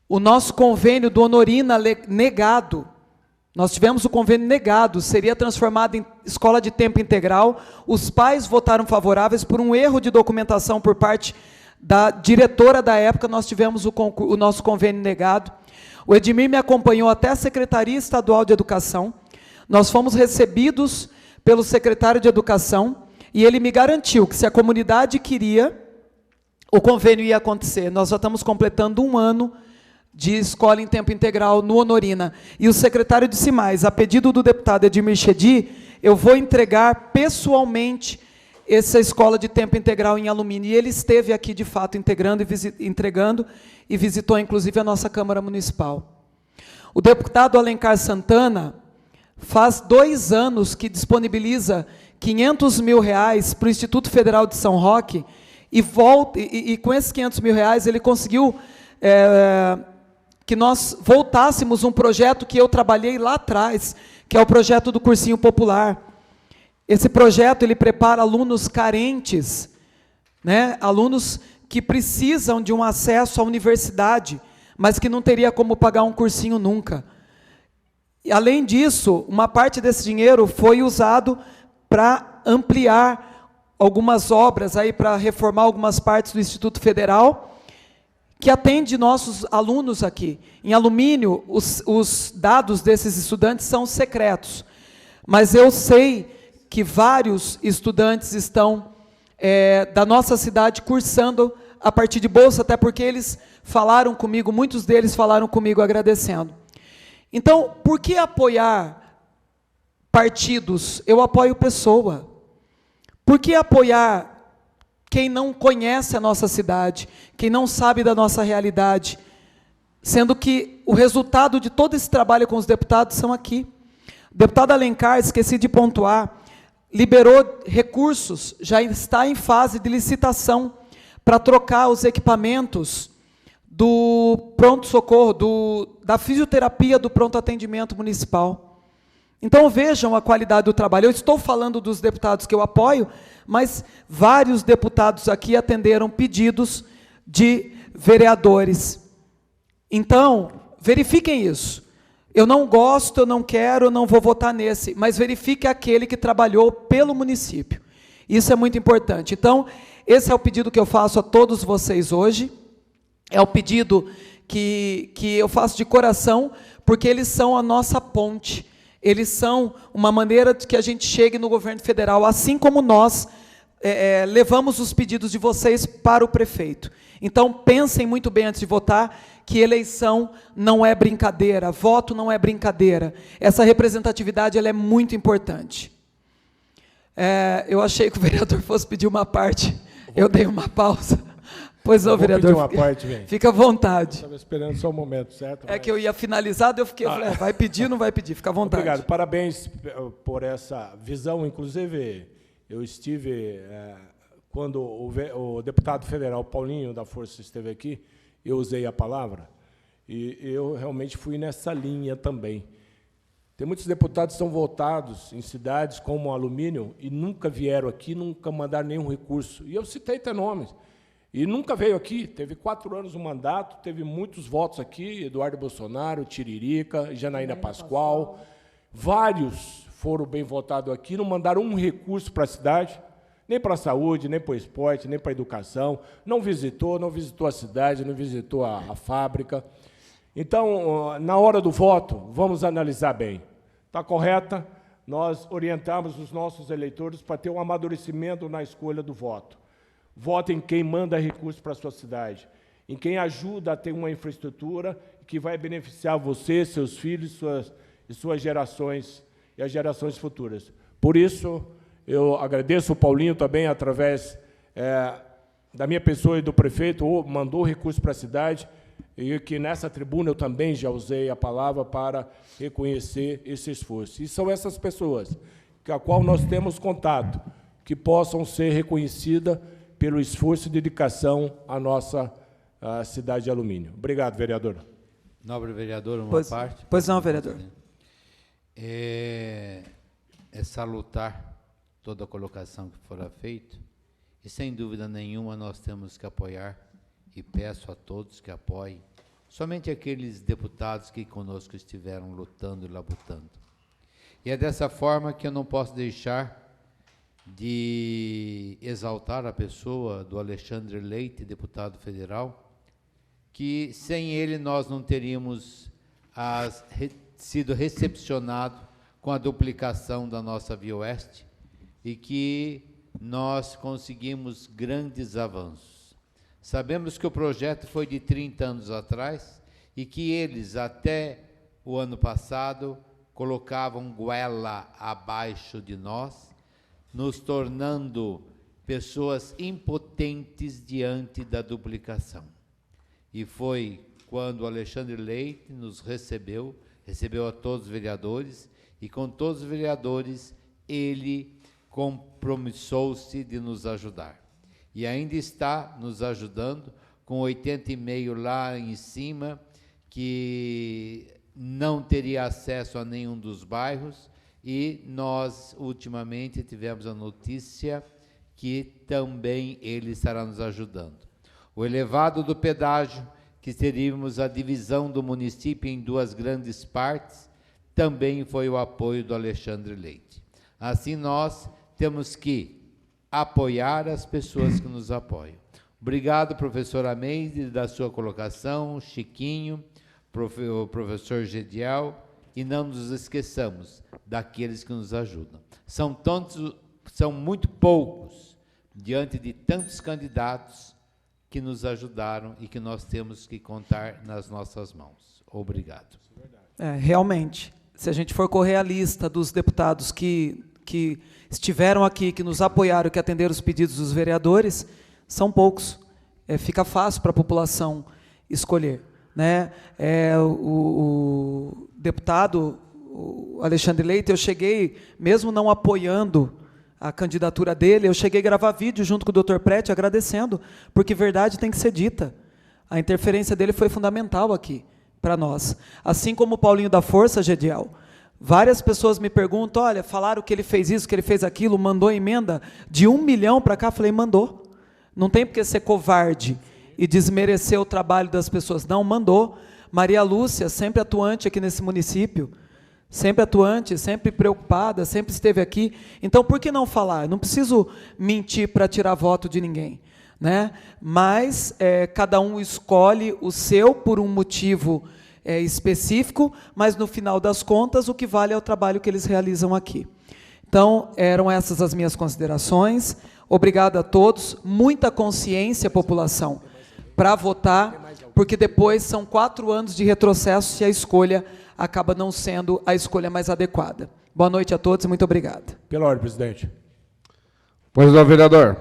o nosso convênio do Honorina negado, nós tivemos o convênio negado, seria transformado em escola de tempo integral, os pais votaram favoráveis por um erro de documentação por parte da diretora da época, nós tivemos o nosso convênio negado. O Edmir me acompanhou até a Secretaria Estadual de Educação, nós fomos recebidos pelo secretário de Educação, e ele me garantiu que se a comunidade queria, o convênio ia acontecer. Nós já estamos completando 1 ano de escola em tempo integral no Honorina. E o secretário disse mais, a pedido do deputado Edmir Chedi, eu vou entregar pessoalmente essa escola de tempo integral em Alumínio. E ele esteve aqui, de fato, entregando e visitou, inclusive, a nossa Câmara Municipal. O deputado Alencar Santana faz 2 anos que disponibiliza R$500 mil para o Instituto Federal de São Roque, e com esses R$500 mil ele conseguiu que nós voltássemos um projeto que eu trabalhei lá atrás, que é o projeto do Cursinho Popular. Esse projeto, ele prepara alunos carentes, né, alunos que precisam de um acesso à universidade, mas que não teria como pagar um cursinho nunca. E, além disso, uma parte desse dinheiro foi usado para ampliar algumas obras, para reformar algumas partes do Instituto Federal, que atende nossos alunos aqui. Em Alumínio, os dados desses estudantes são secretos, mas eu sei que vários estudantes estão da nossa cidade cursando a partir de bolsa, até porque eles falaram comigo, muitos deles falaram comigo agradecendo. Então, por que apoiar partidos? Eu apoio pessoa. Por que apoiar quem não conhece a nossa cidade, quem não sabe da nossa realidade, sendo que o resultado de todo esse trabalho com os deputados são aqui? O deputado Alencar, esqueci de pontuar, liberou recursos, já está em fase de licitação para trocar os equipamentos do pronto-socorro, da fisioterapia do pronto-atendimento municipal. Então vejam a qualidade do trabalho. Eu estou falando dos deputados que eu apoio, mas vários deputados aqui atenderam pedidos de vereadores. Então, verifiquem isso. Eu não gosto, eu não quero, eu não vou votar nesse, mas verifique aquele que trabalhou pelo município. Isso é muito importante. Então, esse é o pedido que eu faço a todos vocês hoje. É o pedido que eu faço de coração, porque eles são a nossa ponte. Eles são uma maneira de que a gente chegue no governo federal, assim como nós levamos os pedidos de vocês para o prefeito. Então, pensem muito bem antes de votar, que eleição não é brincadeira, voto não é brincadeira. Essa representatividade ela é muito importante. Eu achei que o vereador fosse pedir uma parte, eu dei uma pausa. Pois não, vereador, fica à vontade. Estava esperando só um momento, certo? É que eu ia finalizar, daí eu fiquei, falei, vai pedir, não vai pedir, fica à vontade. Obrigado, parabéns por essa visão. Inclusive, eu estive, quando o deputado federal Paulinho da Força esteve aqui, eu usei a palavra, e eu realmente fui nessa linha também. Tem muitos deputados que são votados em cidades como Alumínio e nunca vieram aqui, nunca mandaram nenhum recurso. E eu citei até nomes. E nunca veio aqui, teve 4 anos o mandato, teve muitos votos aqui, Eduardo Bolsonaro, Tiririca, Janaína Pascoal. Vários foram bem votados aqui, não mandaram um recurso para a cidade, nem para a saúde, nem para o esporte, nem para a educação. Não visitou a cidade, não visitou a fábrica. Então, na hora do voto, vamos analisar bem. Está correta? Nós orientamos os nossos eleitores para ter um amadurecimento na escolha do voto. Vote em quem manda recursos para a sua cidade, em quem ajuda a ter uma infraestrutura que vai beneficiar você, seus filhos e suas gerações e as gerações futuras. Por isso, eu agradeço o Paulinho também, através da minha pessoa e do prefeito, mandou recursos para a cidade, e que nessa tribuna eu também já usei a palavra para reconhecer esse esforço. E são essas pessoas com a qual nós temos contato, que possam ser reconhecidas pelo esforço e dedicação à nossa cidade de Alumínio. Obrigado, vereador. Nobre vereador, uma parte. Pois não, vereador. É salutar toda a colocação que fora feita, e sem dúvida nenhuma nós temos que apoiar, e peço a todos que apoiem, somente aqueles deputados que conosco estiveram lutando e labutando. E é dessa forma que eu não posso deixar de exaltar a pessoa do Alexandre Leite, deputado federal, que sem ele nós não teríamos sido recepcionados com a duplicação da nossa Via Oeste, e que nós conseguimos grandes avanços. Sabemos que o projeto foi de 30 anos atrás, e que eles, até o ano passado, colocavam goela abaixo de nós, nos tornando pessoas impotentes diante da duplicação. E foi quando o Alexandre Leite nos recebeu a todos os vereadores, e com todos os vereadores ele compromissou-se de nos ajudar. E ainda está nos ajudando, com 80,5 lá em cima, que não teria acesso a nenhum dos bairros, e nós, ultimamente, tivemos a notícia que também ele estará nos ajudando. O elevado do pedágio, que teríamos a divisão do município em 2 grandes partes, também foi o apoio do Alexandre Leite. Assim, nós temos que apoiar as pessoas que nos apoiam. Obrigado, professora Meire, da sua colocação, Chiquinho, o professor Gediel, e não nos esqueçamos daqueles que nos ajudam. São muito poucos, diante de tantos candidatos que nos ajudaram e que nós temos que contar nas nossas mãos. Obrigado. Realmente, se a gente for correr a lista dos deputados que que estiveram aqui, que nos apoiaram, que atenderam os pedidos dos vereadores, são poucos. Fica fácil para a população escolher, né? O deputado o Alexandre Leite, eu cheguei, mesmo não apoiando a candidatura dele, eu cheguei a gravar vídeo junto com o Dr. Prete, agradecendo, porque verdade tem que ser dita. A interferência dele foi fundamental aqui, para nós. Assim como o Paulinho da Força, Gediel. Várias pessoas me perguntam, olha, falaram que ele fez isso, que ele fez aquilo, mandou emenda de 1 milhão para cá. Falei, mandou. Não tem porque ser covarde e desmerecer o trabalho das pessoas. Não, mandou. Maria Lúcia, sempre atuante aqui nesse município, sempre atuante, sempre preocupada, sempre esteve aqui. Então, por que não falar? Eu não preciso mentir para tirar voto de ninguém, né? Mas cada um escolhe o seu por um motivo específico, mas no final das contas o que vale é o trabalho que eles realizam aqui. Então, eram essas as minhas considerações. Obrigado a todos. Muita consciência, população, para votar, porque depois são 4 anos de retrocesso se a escolha acaba não sendo a escolha mais adequada. Boa noite a todos e muito obrigado. Pela ordem, presidente. Pois não, vereador.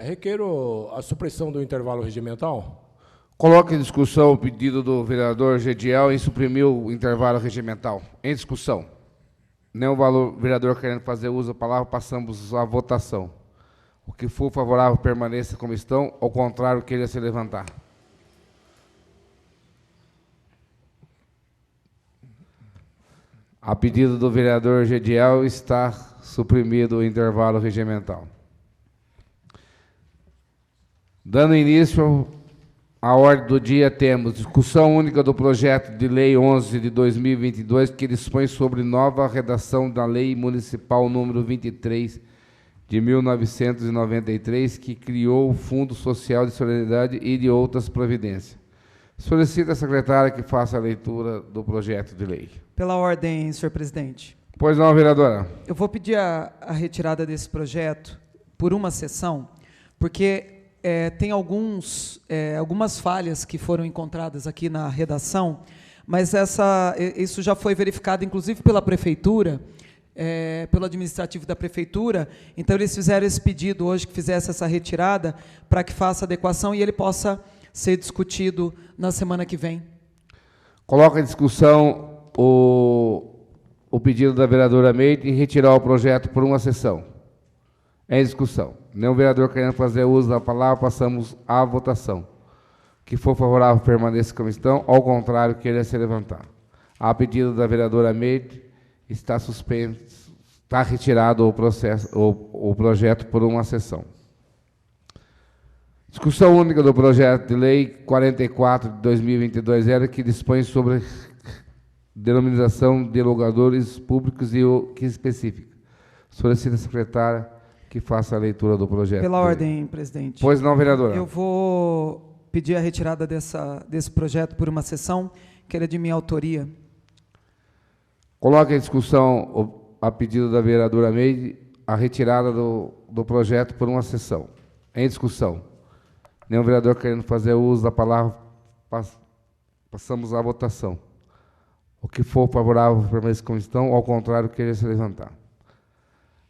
Requeiro a supressão do intervalo regimental. Coloque em discussão o pedido do vereador Gediel em suprimir o intervalo regimental. Em discussão. Nenhum vereador querendo fazer uso da palavra, passamos à votação. O que for favorável permaneça como estão, ao contrário, queira se levantar. A pedido do vereador Gediel está suprimido o intervalo regimental. Dando início à ordem do dia, temos discussão única do projeto de lei 11 de 2022, que dispõe sobre nova redação da lei municipal número 23 de 1993, que criou o Fundo Social de Solidariedade e de outras providências. Solicito à secretária que faça a leitura do projeto de lei. Pela ordem, senhor presidente. Pois não, vereadora. Eu vou pedir a retirada desse projeto por uma sessão, porque tem algumas falhas que foram encontradas aqui na redação, mas isso já foi verificado, inclusive, pela Prefeitura, pelo administrativo da Prefeitura. Então, eles fizeram esse pedido hoje, que fizesse essa retirada, para que faça adequação e ele possa ser discutido na semana que vem. Coloca em discussão o pedido da vereadora Meire em retirar o projeto por uma sessão. Em discussão. Nenhum vereador querendo fazer uso da palavra, passamos à votação. Que for favorável, permaneça como estão, ao contrário, queira se levantar. A pedido da vereadora Meire, está suspenso, está retirado o projeto por uma sessão. Discussão única do projeto de lei 44 de 2022, que dispõe sobre denominação de alugadores públicos e o que especifica. Solicito a secretária que faça a leitura do projeto. Pela ordem, presidente. Pois não, vereadora. Eu vou pedir a retirada desse projeto por uma sessão, que era de minha autoria. Coloque em discussão, a pedido da vereadora Meire, a retirada do projeto por uma sessão. Em discussão. Nenhum vereador querendo fazer uso da palavra, passamos à votação. O que for favorável permaneça como estão, ao contrário, queira se levantar.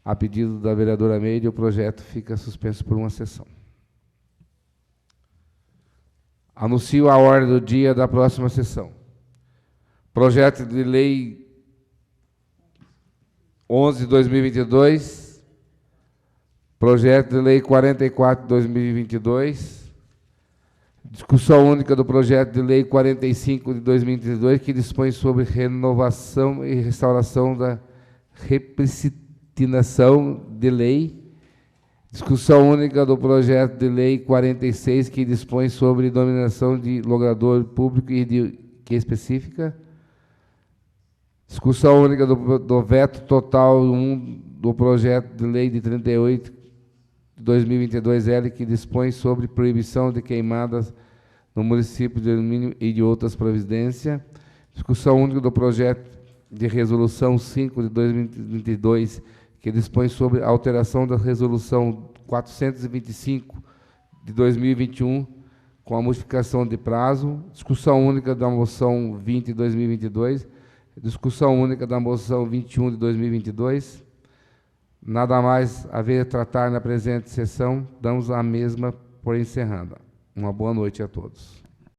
A pedido da vereadora Meire, o projeto fica suspenso por uma sessão. Anuncio a ordem do dia da próxima sessão. Projeto de lei 11 de 2022, projeto de lei 44 de 2022, discussão única do projeto de lei 45 de 2022, que dispõe sobre renovação e restauração da repriscinação de lei. Discussão única do projeto de lei 46, que dispõe sobre dominação de logrador público e que específica. Discussão única do veto total 1 do projeto de lei de 38 de 2022, que dispõe sobre proibição de queimadas no município de alumínio e de outras providências. Discussão única do projeto de resolução 5 de 2022, que dispõe sobre alteração da resolução 425 de 2021, com a modificação de prazo. Discussão única da moção 20 de 2022. Discussão única da moção 21 de 2022. Nada mais a ver tratar na presente sessão, damos a mesma por encerrada. Uma boa noite a todos.